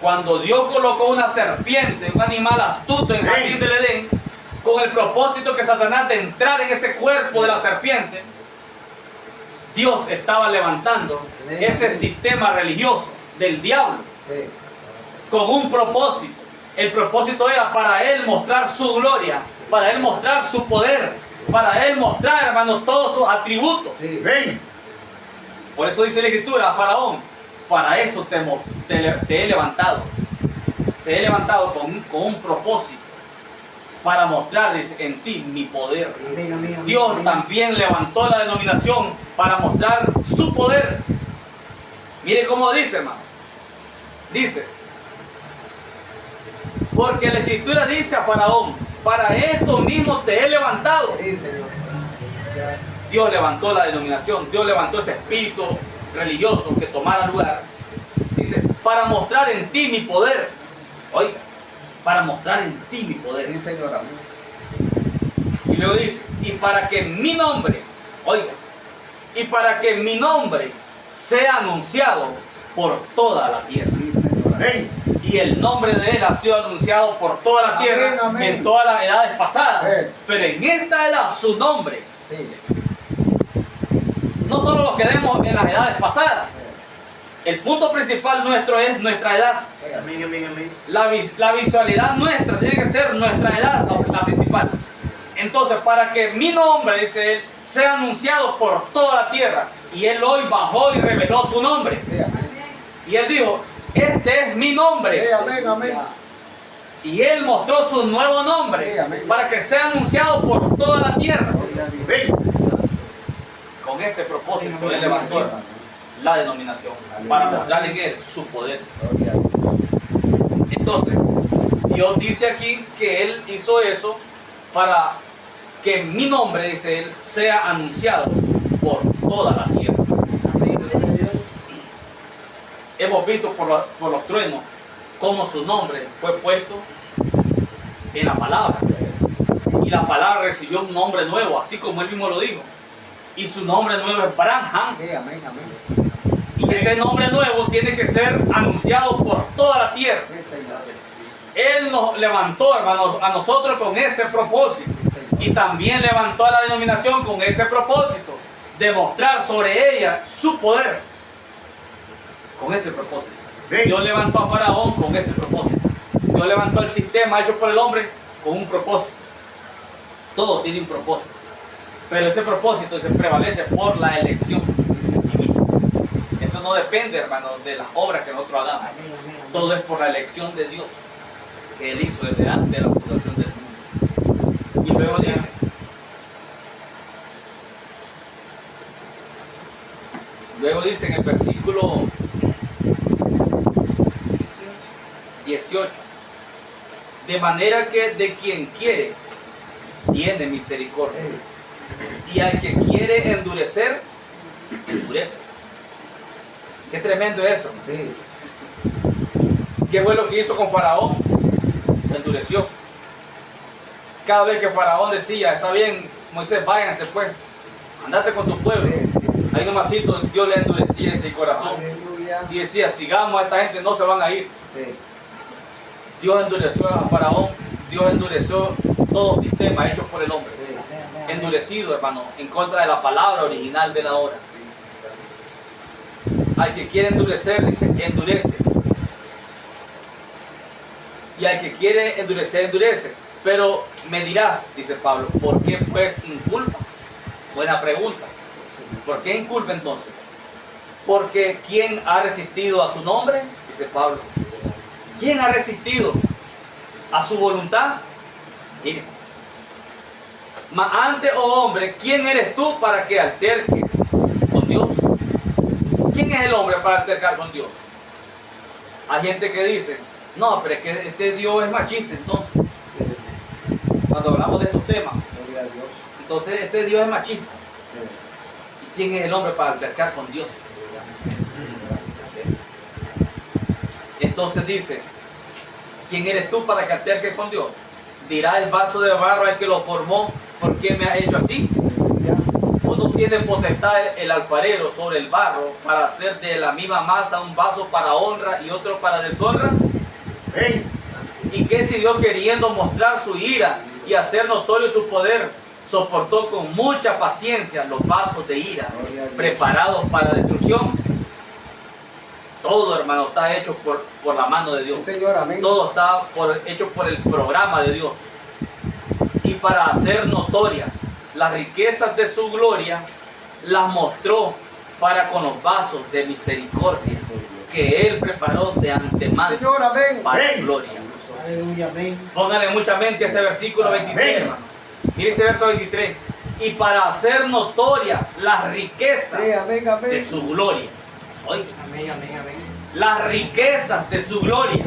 Cuando Dios colocó una serpiente, un animal astuto en el jardín del Edén, con el propósito que Satanás de entrar en ese cuerpo de la serpiente, Dios estaba levantando ese sistema religioso del diablo con un propósito. El propósito era para Él mostrar su gloria, para Él mostrar su poder, para Él mostrar, hermano, todos sus atributos. Ven. Por eso dice la Escritura a Faraón, para eso te he levantado. Te he levantado con un propósito. para mostrar, dice, en ti mi poder. Amén, amén, amén, Dios amén. también levantó la denominación para mostrar su poder. Mire cómo dice, hermano. Dice, porque la escritura dice a Faraón, para esto mismo te he levantado. Sí, Señor. Dios levantó la denominación, Dios levantó ese espíritu religioso que tomara lugar. Dice, para mostrar en ti mi poder. Oiga, para mostrar en ti mi poder. Sí, Señor. Amén. Y luego dice, y para que mi nombre, oiga, y para que mi nombre sea anunciado por toda la tierra. Sí, Señor. Amén. Y el nombre de él ha sido anunciado por toda la tierra, Amén, amén. en todas las edades pasadas. Amén. Pero en esta edad su nombre, Sí. no solo lo queremos en las edades pasadas. El punto principal nuestro es nuestra edad. Amén, amén, amén. La visualidad nuestra tiene que ser nuestra edad, la principal. Entonces, para que mi nombre, dice él, sea anunciado por toda la tierra. Y él hoy bajó y reveló su nombre. Sí, amén. Y él dijo, este es mi nombre. Sí, amén, amén. Y él mostró su nuevo nombre Sí, amén. para que sea anunciado por toda la tierra. Gloria a Dios. Amén. Con ese propósito Amén. él levantó la denominación para mostrar en él su poder. Gloria a Dios. Entonces, Dios dice aquí que él hizo eso para que mi nombre, dice él, sea anunciado por toda la tierra. Amén, gloria a Dios. Hemos visto por los truenos cómo su nombre fue puesto en la palabra. Y la palabra recibió un nombre nuevo, así como él mismo lo dijo. Y su nombre nuevo es Branham. Sí, amén, amén. Y este nombre nuevo tiene que ser anunciado por toda la tierra. Sí, Señor. Él nos levantó, hermanos, a nosotros con ese propósito. Sí, Señor. Y también levantó a la denominación con ese propósito. Demostrar sobre ella su poder. Con ese propósito. Amén. Dios levantó a Faraón con ese propósito. Dios levantó el sistema hecho por el hombre con un propósito. Todo tiene un propósito. Pero ese propósito se prevalece por la elección divina. Eso no depende, hermanos, de las obras que nosotros hagamos. Amén, amén, amén. Todo es por la elección de Dios que Él hizo desde antes de la fundación del mundo. Y luego dice, en el versículo 18, de manera que de quien quiere tiene misericordia, y al que quiere endurecer, endurece. Qué tremendo es eso. Sí. ¿Qué fue lo que hizo con Faraón? Endureció. Cada vez que Faraón decía, está bien, Moisés, váyanse pues, andate con tu pueblo. Sí, sí, sí. Ahí nomasito Dios le endurecía ese corazón Aleluya. y decía, sigamos a esta gente, no se van a ir. Sí. Dios endureció a Faraón, Dios endureció todo sistema hecho por el hombre. Sí. Amén, amén, amén. Endurecido, hermano, en contra de la palabra original de la hora. Al que quiere endurecer, dice, endurece. Y al que quiere endurecer, endurece. Pero me dirás, dice Pablo, ¿por qué pues inculpa? Buena pregunta. ¿Por qué inculpa entonces? Porque ¿quién ha resistido a su nombre? Dice Pablo. ¿Quién ha resistido a su voluntad? Mire. Mas antes, oh hombre, ¿quién eres tú para que alterques con Dios? ¿Quién es el hombre para altercar con Dios? Hay gente que dice, no, pero es que este Dios es machista, entonces. Cuando hablamos de estos temas, Gloria a Dios. entonces este Dios es machista. Sí. ¿Y quién es el hombre para altercar con Dios? Entonces dice, ¿quién eres tú para que alterques con Dios? Dirá el vaso de barro al que lo formó, ¿por qué me ha hecho así? Aleluya. ¿O no tiene potestad el alfarero sobre el barro para hacer de la misma masa un vaso para honra y otro para deshonra? Amén. ¿Y qué si Dios, queriendo mostrar su ira y hacer notorio su poder, soportó con mucha paciencia los vasos de ira preparados para destrucción? Todo, hermano, está hecho por la mano de Dios. Sí, Señor, amén. Todo está hecho por el programa de Dios. Y para hacer notorias las riquezas de su gloria, las mostró para con los vasos de misericordia que Él preparó de antemano Señor, amén. para Amén. gloria. Aleluya, amén. Póngale mucha mente a ese versículo 23, Amén. hermano. Mire ese verso 23. Y para hacer notorias las riquezas Sí, amén, amén. de su gloria. Oiga, Amén, amén, amén. las riquezas de su gloria.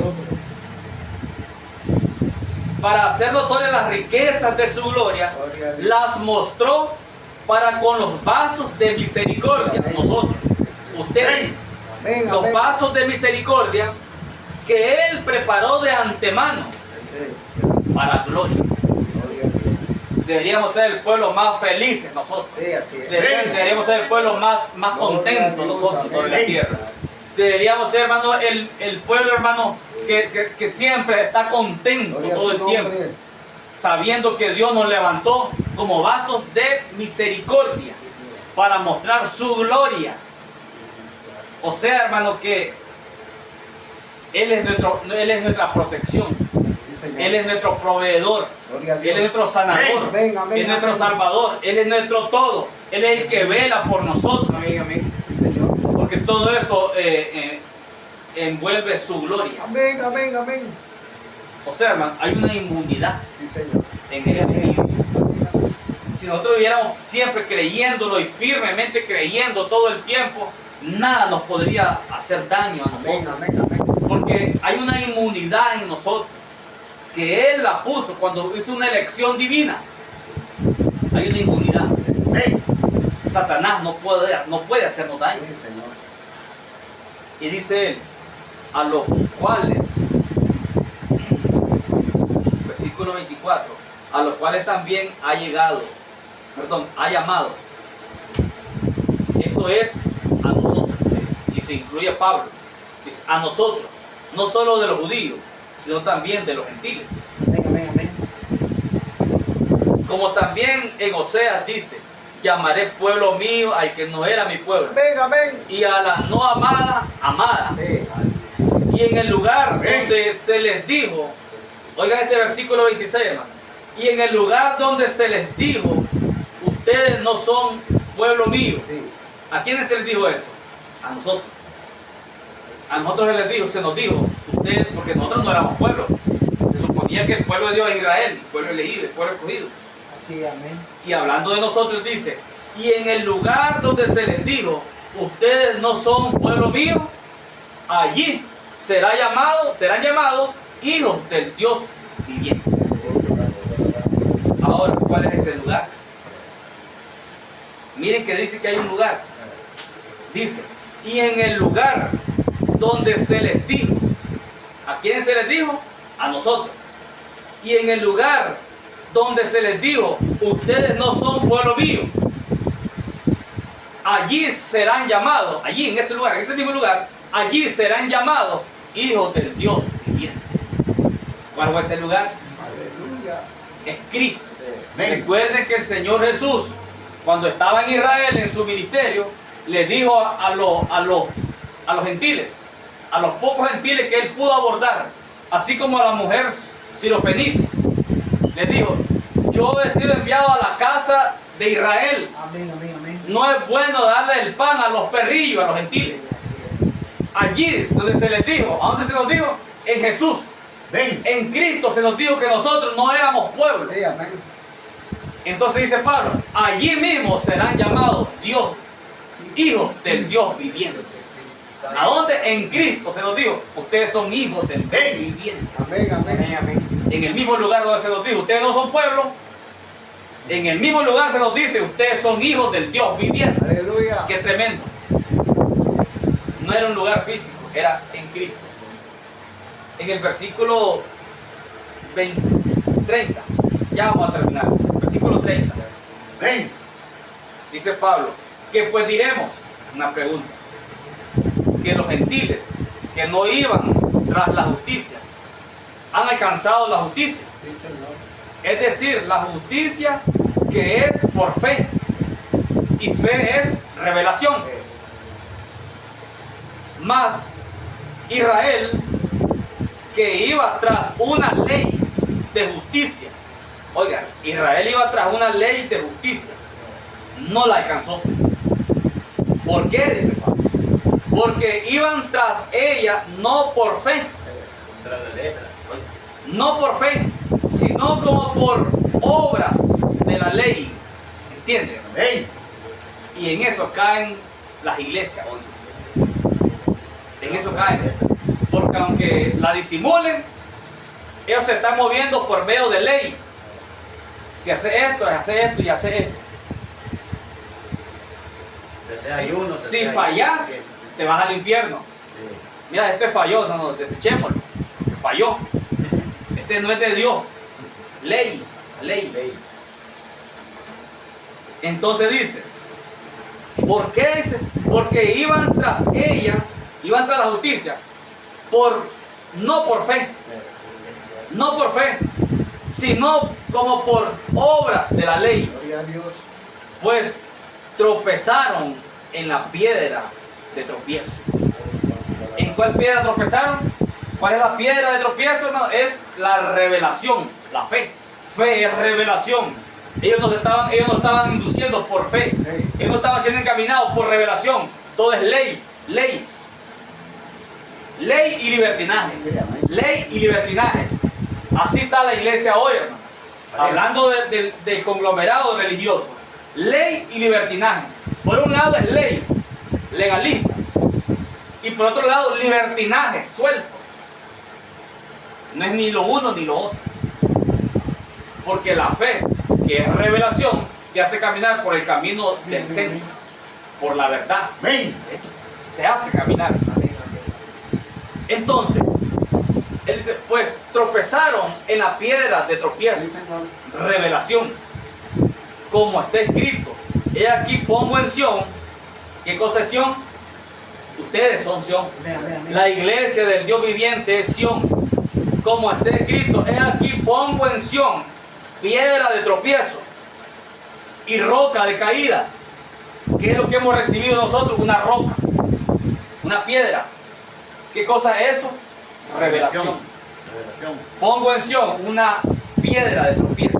Para hacer notorias las riquezas de su gloria, Gloria a Dios. las mostró para con los vasos de misericordia. Nosotros, ustedes, Amén, los amén. vasos de misericordia que Él preparó de antemano Sí, para gloria. gloria a Dios. Deberíamos ser el pueblo más felices nosotros. Sí, así es. Deberíamos ser el pueblo más Gloria contento a Dios, nosotros sobre la amén. tierra. Deberíamos ser, hermano, el pueblo, hermano, que siempre está contento Gloria a todo su el tiempo, nombre. sabiendo que Dios nos levantó como vasos de misericordia para mostrar su gloria. O sea, hermano, que Él es nuestra protección. Sí, Señor. Él es nuestro proveedor. Gloria a Él Dios. es nuestro sanador. Amén, amén, Él es nuestro amén. salvador. Él es nuestro todo. Él es el que vela por nosotros. Amén, amén. Sí, Señor. Porque todo eso envuelve su gloria. Amén, amén, amén. O sea, hermano, hay una inmunidad Sí, Señor. en el enemigo. Si nosotros viviéramos siempre creyéndolo y firmemente creyendo todo el tiempo, nada nos podría hacer daño a Amén, nosotros. amén, amén. Porque hay una inmunidad en nosotros que Él la puso cuando hizo una elección divina. Hay una inmunidad. Amén. Satanás no puede hacernos daño. Sí, Señor. Y dice Él, a los cuales, versículo 24, a los cuales también ha llamado. Esto es a nosotros. Y se incluye a Pablo. Es a nosotros, no solo de los judíos, sino también de los gentiles. Amén, amén, amén. Como también en Oseas dice, llamaré pueblo mío al que no era mi pueblo, Amén, amén. y a la no amada, amada. Sí. Y en el lugar Amén. donde se les dijo, oigan este versículo 26, hermano, y en el lugar donde se les dijo, ustedes no son pueblo mío. Sí. ¿A quiénes se les dijo eso? A nosotros. A nosotros se nos dijo, ustedes, porque nosotros no éramos pueblo. Se suponía que el pueblo de Dios es Israel, el pueblo elegido, el pueblo escogido. Así, amén. Y hablando de nosotros dice, y en el lugar donde se les dijo, ustedes no son pueblo mío, allí serán llamados hijos del Dios viviente. Ahora, ¿cuál es ese lugar? Miren que dice que hay un lugar. Dice, y en el lugar donde se les dijo, ¿a quién se les dijo? A nosotros. Y en el lugar donde se les dijo, ustedes no son pueblo mío, allí serán llamados, allí en ese lugar, en ese mismo lugar, allí serán llamados hijos del Dios viviente. ¿Cuál fue ese lugar? Aleluya. Es Cristo. Sí. Amén. Recuerden que el Señor Jesús, cuando estaba en Israel en su ministerio, le dijo a los gentiles, a los pocos gentiles que Él pudo abordar, así como a la mujer sirofenicia, les dijo, yo he sido enviado a la casa de Israel. Amén, amén, amén. No es bueno darle el pan a los perrillos, a los gentiles. Allí donde se les dijo, ¿a dónde se nos dijo? En Jesús. Amén. En Cristo se nos dijo que nosotros no éramos pueblo. Sí, amén. Entonces dice Pablo, allí mismo serán llamados Dios, hijos del Dios viviente. ¿A dónde? En Cristo se nos dijo, ustedes son hijos del Dios viviente. Amén, amén. Amén, amén. En el mismo lugar donde se nos dijo, ustedes no son pueblo, en el mismo lugar se nos dice, ustedes son hijos del Dios viviente. Aleluya. Qué tremendo. No era un lugar físico, era en Cristo. En el versículo 30, ya vamos a terminar. Versículo 30, Amén. dice Pablo, ¿qué pues diremos? Una pregunta. Que los gentiles que no iban tras la justicia han alcanzado la justicia. Sí, Señor. Es decir, la justicia que es por fe. Y fe es revelación. Más Israel, que iba tras una ley de justicia. Oigan, Israel iba tras una ley de justicia. No la alcanzó. ¿Por qué? Dice Pablo. Porque iban tras ella no por fe. no por fe, sino como por obras de la ley. ¿Entienden? Amén. Y en eso caen las iglesias hoy. En eso caen. Porque aunque la disimulen, ellos se están moviendo por medio de ley. Si hace esto, hace esto y hace esto. Si fallas, te vas al infierno. Mira, este falló, no, desechémoslo. Falló. Este no es de Dios. Ley. Entonces dice, ¿por qué dice? Porque iban tras ella, iban tras la justicia, no por fe, sino como por obras de la ley. Gloria a Dios. Pues tropezaron en la piedra de tropiezo. ¿En cuál piedra tropezaron? ¿Cuál es la piedra de tropiezo, hermano? Es la revelación, la fe. Fe es revelación. Ellos no estaban induciendo por fe. Ellos no estaban siendo encaminados por revelación. Todo es ley. Ley y libertinaje. Ley y libertinaje. Así está la iglesia hoy, hermano. Hablando del conglomerado religioso. Ley y libertinaje. Por un lado es ley, legalista. Y por otro lado, libertinaje, suelto. No es ni lo uno ni lo otro. Porque la fe, que es revelación, te hace caminar por el camino del centro, por la verdad. Amén. Te hace caminar. Entonces, él dice, pues tropezaron en la piedra de tropiezo. Revelación. Como está escrito. He aquí pongo en Sión. ¿Qué cosa es Sión? Ustedes son Sión. La iglesia del Dios viviente es Sión. Como está escrito, he aquí pongo en Sión piedra de tropiezo y roca de caída. ¿Qué es lo que hemos recibido nosotros? Una roca, una piedra. ¿Qué cosa es eso? Revelación. Pongo en Sión una piedra de tropiezo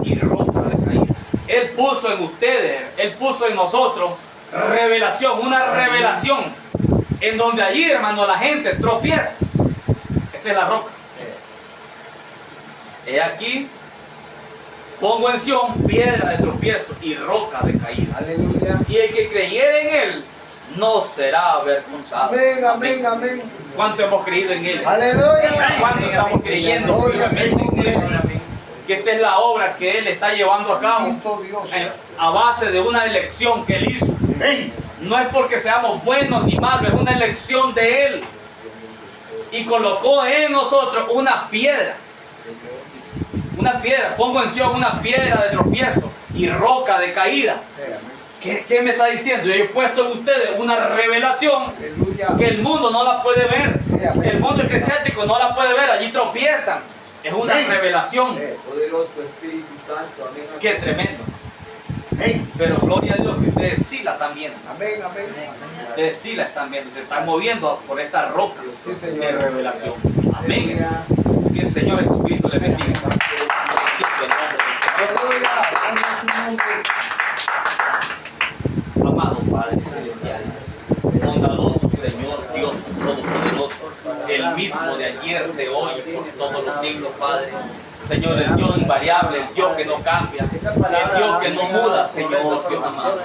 y roca de caída. Él puso en ustedes, Él puso en nosotros revelación, una revelación en donde allí, hermano, la gente tropieza. Esa es la roca. He aquí pongo en Sión piedra de tropiezo y roca de caída. Aleluya. Y el que creyere en Él no será avergonzado. Amén. ¿Cuánto hemos creído en Él? Aleluya. ¿Cuánto estamos creyendo firmemente en Él? Que esta es la obra que Él está llevando a cabo Bendito Dios. a base de una elección que Él hizo. No es porque seamos buenos ni malos, es una elección de Él. Y colocó en nosotros una piedra. Una piedra, pongo en Sión una piedra de tropiezo y roca de caída. ¿Qué me está diciendo? Yo he puesto en ustedes una revelación que el mundo no la puede ver. El mundo eclesiástico no la puede ver, allí tropiezan. Es una revelación. Poderoso Espíritu Santo, amén. Qué tremendo. Pero gloria a Dios que ustedes sí la están viendo. Amén. Ustedes sí la están viendo. Se están moviendo por esta roca Sí, Señor. de revelación. Amén. Que el Señor Jesucristo les bendiga. Amado Padre Celestial, bondadoso Señor Dios Todopoderoso, el mismo de ayer, de hoy y por todos los siglos, Padre. Señor, el Dios invariable, el Dios que no cambia, el Dios que no muda, Señor Dios amado.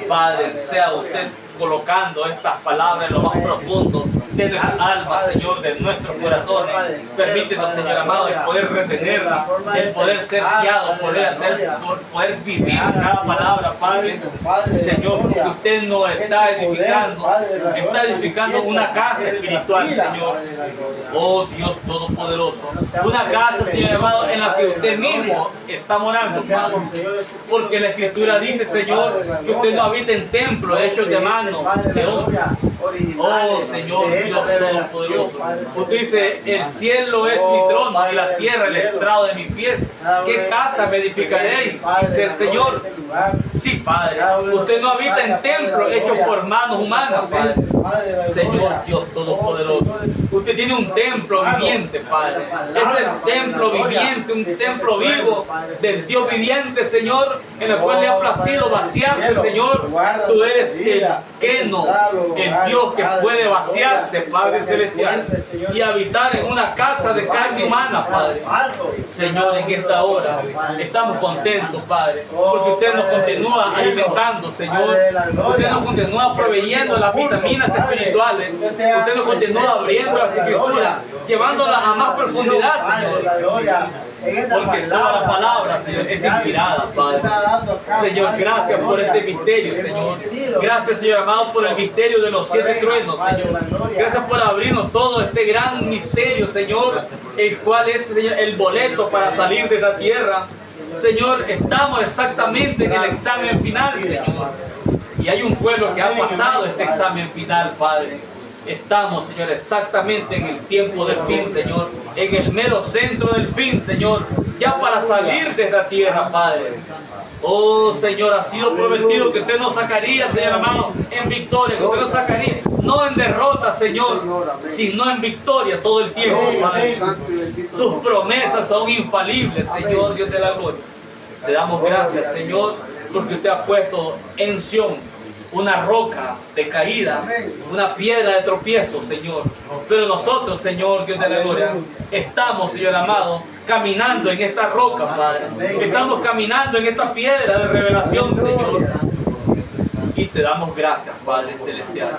Padre, sea usted colocando estas palabras en lo más profundo de nuestra alma, Señor, de nuestros corazones. Permítenos, Señor amado, el poder retenerla, el poder ser guiado, poder vivir cada palabra, Padre. Señor, porque usted nos está edificando una casa espiritual, Señor. Oh Dios Todopoderoso, una casa, Señor amado, en la que usted mismo está morando, Padre. Porque la Escritura dice, Señor, que usted no habita en templos hechos de mano, de hombre. Oh Señor Dios Todopoderoso, usted dice, el cielo es mi trono y la tierra el estrado de mis pies. ¿Qué casa me edificaréis? Dice el Señor, Sí, Padre. Usted no habita en templos hechos por manos humanas, Padre. Señor Dios Todopoderoso, usted tiene un templo viviente, Padre. Es el templo viviente, un templo vivo del Dios viviente, Señor, en el cual le ha placido vaciarse, Señor. Tú eres el Keno, el Dios que puede vaciarse, Padre Celestial, y habitar en una casa de carne humana, Padre. Señor, en esta hora estamos contentos, Padre, porque usted nos continúa alimentando, Señor. Usted nos continúa proveyendo las vitaminas espirituales. Usted nos continúa abriendo las escrituras, llevándolas a más profundidad, Señor. Porque toda la palabra, Señor, es inspirada, Padre. Señor, gracias por este misterio, Señor. Gracias, Señor amado, por el misterio de los 7 truenos, Señor. Gracias por abrirnos todo este gran misterio, Señor, el cual es, Señor, el boleto para salir de esta tierra. Señor, estamos exactamente en el examen final, Señor. Y hay un pueblo que ha pasado este examen final, Padre. Estamos, Señor, exactamente en el tiempo del fin, Señor. En el mero centro del fin, Señor. Ya para salir de esta tierra, Padre. Oh, Señor, ha sido prometido que usted nos sacaría, Señor amado, en victoria. Que usted nos sacaría, no en derrota, Señor, sino en victoria todo el tiempo, Padre. Sus promesas son infalibles, Señor, Dios de la gloria. Le damos gracias, Señor, porque usted ha puesto en Sión una roca de caída, una piedra de tropiezo, Señor. Pero nosotros, Señor, Dios de la gloria, estamos, Señor amado, caminando en esta roca, Padre. Estamos caminando en esta piedra de revelación, Señor. Y te damos gracias, Padre Celestial.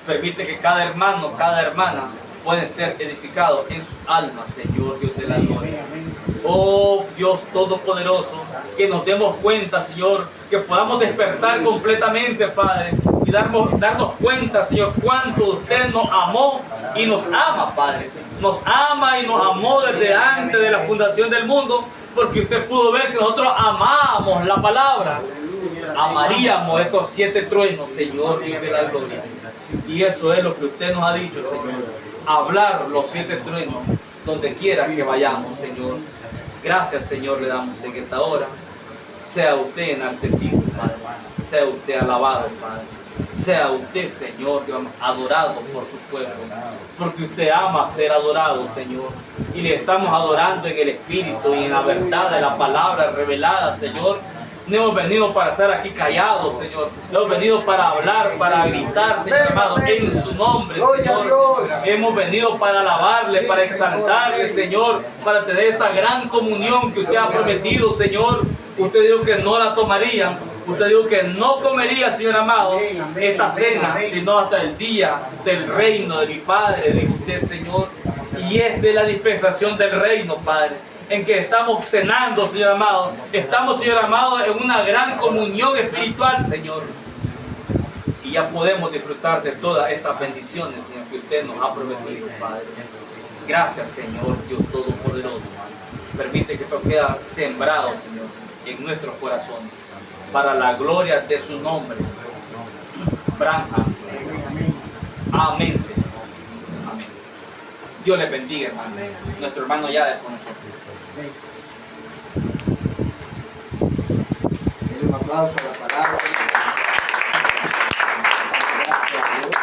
Permite que cada hermano, cada hermana pueden ser edificados en su alma, Señor, Dios de la gloria. Oh Dios Todopoderoso, que nos demos cuenta, Señor, que podamos despertar completamente, Padre, y darnos cuenta, Señor, cuánto usted nos amó y nos ama, Padre. Nos ama y nos amó desde antes de la fundación del mundo, porque usted pudo ver que nosotros amábamos la palabra. Amaríamos estos 7 truenos, Señor, Dios de la gloria. Y eso es lo que usted nos ha dicho, Señor. Hablar los 7 truenos donde quiera que vayamos, Señor. Gracias, Señor, le damos en esta hora. Sea usted enaltecido, Padre. Sea usted alabado, Padre. Sea usted, Señor, adorado por su pueblo. Porque usted ama ser adorado, Señor. Y le estamos adorando en el Espíritu y en la verdad de la palabra revelada, Señor. No hemos venido para estar aquí callados, Señor. No hemos venido para hablar, para gritar, Señor amado, en su nombre, Señor. Hemos venido para alabarle, para exaltarle, Señor, para tener esta gran comunión que usted ha prometido, Señor. Usted dijo que no la tomarían. Usted dijo que no comería, Señor amado, esta cena, sino hasta el día del reino de mi Padre, de usted, Señor. Y es de la dispensación del reino, Padre, en que estamos cenando, Señor amado. Estamos, Señor amado, en una gran comunión espiritual, Señor. Y ya podemos disfrutar de todas estas bendiciones, Señor, que usted nos ha prometido, Padre. Gracias, Señor, Dios Todopoderoso. Permite que esto quede sembrado, Señor, en nuestros corazones, para la gloria de su nombre. Branja. Amén, Señor. Amén. Dios les bendiga, hermano. Nuestro hermano ya es con nosotros. Denle un aplauso a la palabra. Gracias a Dios,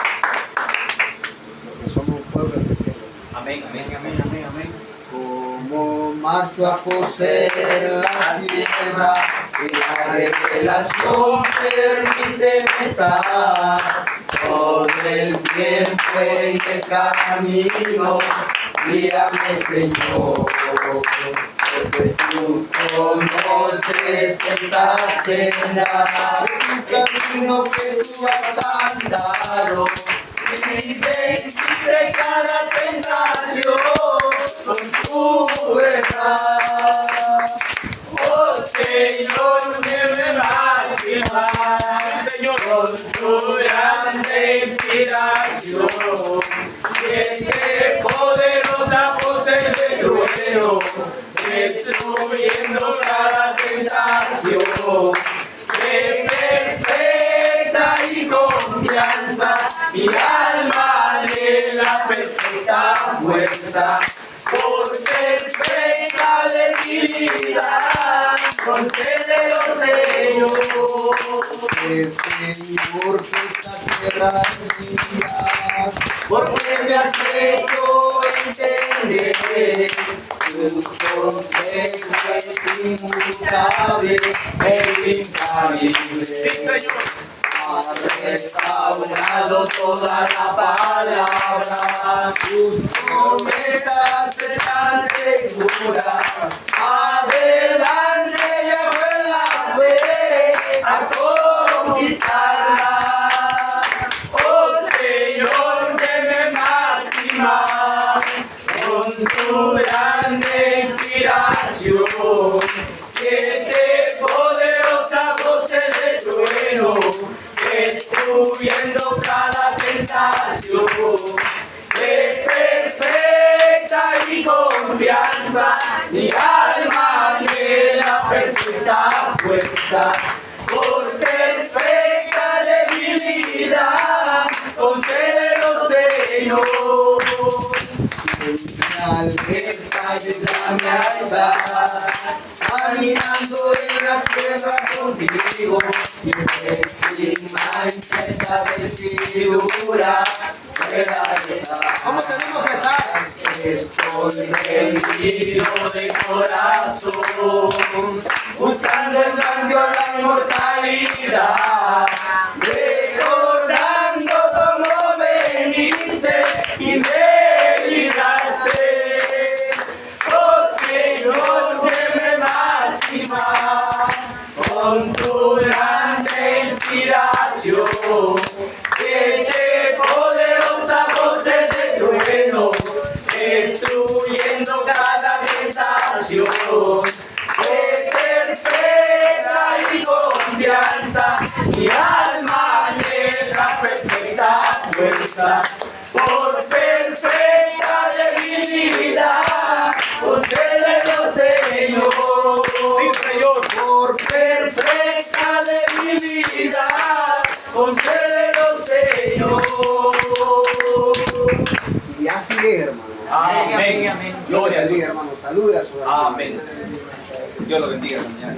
porque somos un pueblo especial. Amén, amén, amén, Amén, amén. Como marcho a poseer la tierra y la revelación permite estar todo el tiempo en el camino. Guíame, Señor, porque tú conoces esta senda, el camino que tú has andado. Y venciste cada tentación con tu verdad. Oh Señor, que me máxima, Señor, con tu grande inspiración. Que poderosa voz de trueno, destruyendo cada tentación. Que perfecta y confianza, mi alma de la perfecta fuerza, por perfecta debilidad, concédelo, Señor. El Señor que esta tierra es mía, Porque me has hecho entender tu consejo es inmutable e infalible. Sí, Señor. Has restaurado toda la palabra, tus promesas están seguras. Adelante ya fue la fe a conquistarla. Oh Señor, deme máxima con tu grande inspiración. Siete poderosa voces de trueno, destruyendo cada tentación. De perfecta y confianza, mi alma anhela perfecta fuerza. Por perfecta debilidad, concédelo, Señor. Alerta y dame a estar caminando en la tierra contigo, siempre sin mancha esta vestidura. ¿Cómo tenemos que estar? Estoy Rendido de corazón, buscando el cambio a la inmortalidad, recordando cómo veniste y me libraste. Oh Señor, deme máxima con tu grande inspiración. Siete poderosas voces de trueno, destruyendo cada tentación. De perfecta y confianza, mi alma anhela perfecta fuerza. Por perfecta debilidad, concédelo, Señor. Sí, Señor. Por perfecta debilidad, concédelo, Señor. Y así es, hermano. Amén, amén. Dios le Gloria a bendiga, Dios. hermano. Salude a su hermano. Amén. Dios lo bendiga, mañana.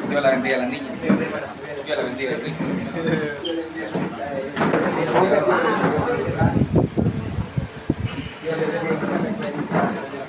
Dios la bendiga a la niña. Dios la bendiga a Luis. ¿Dónde?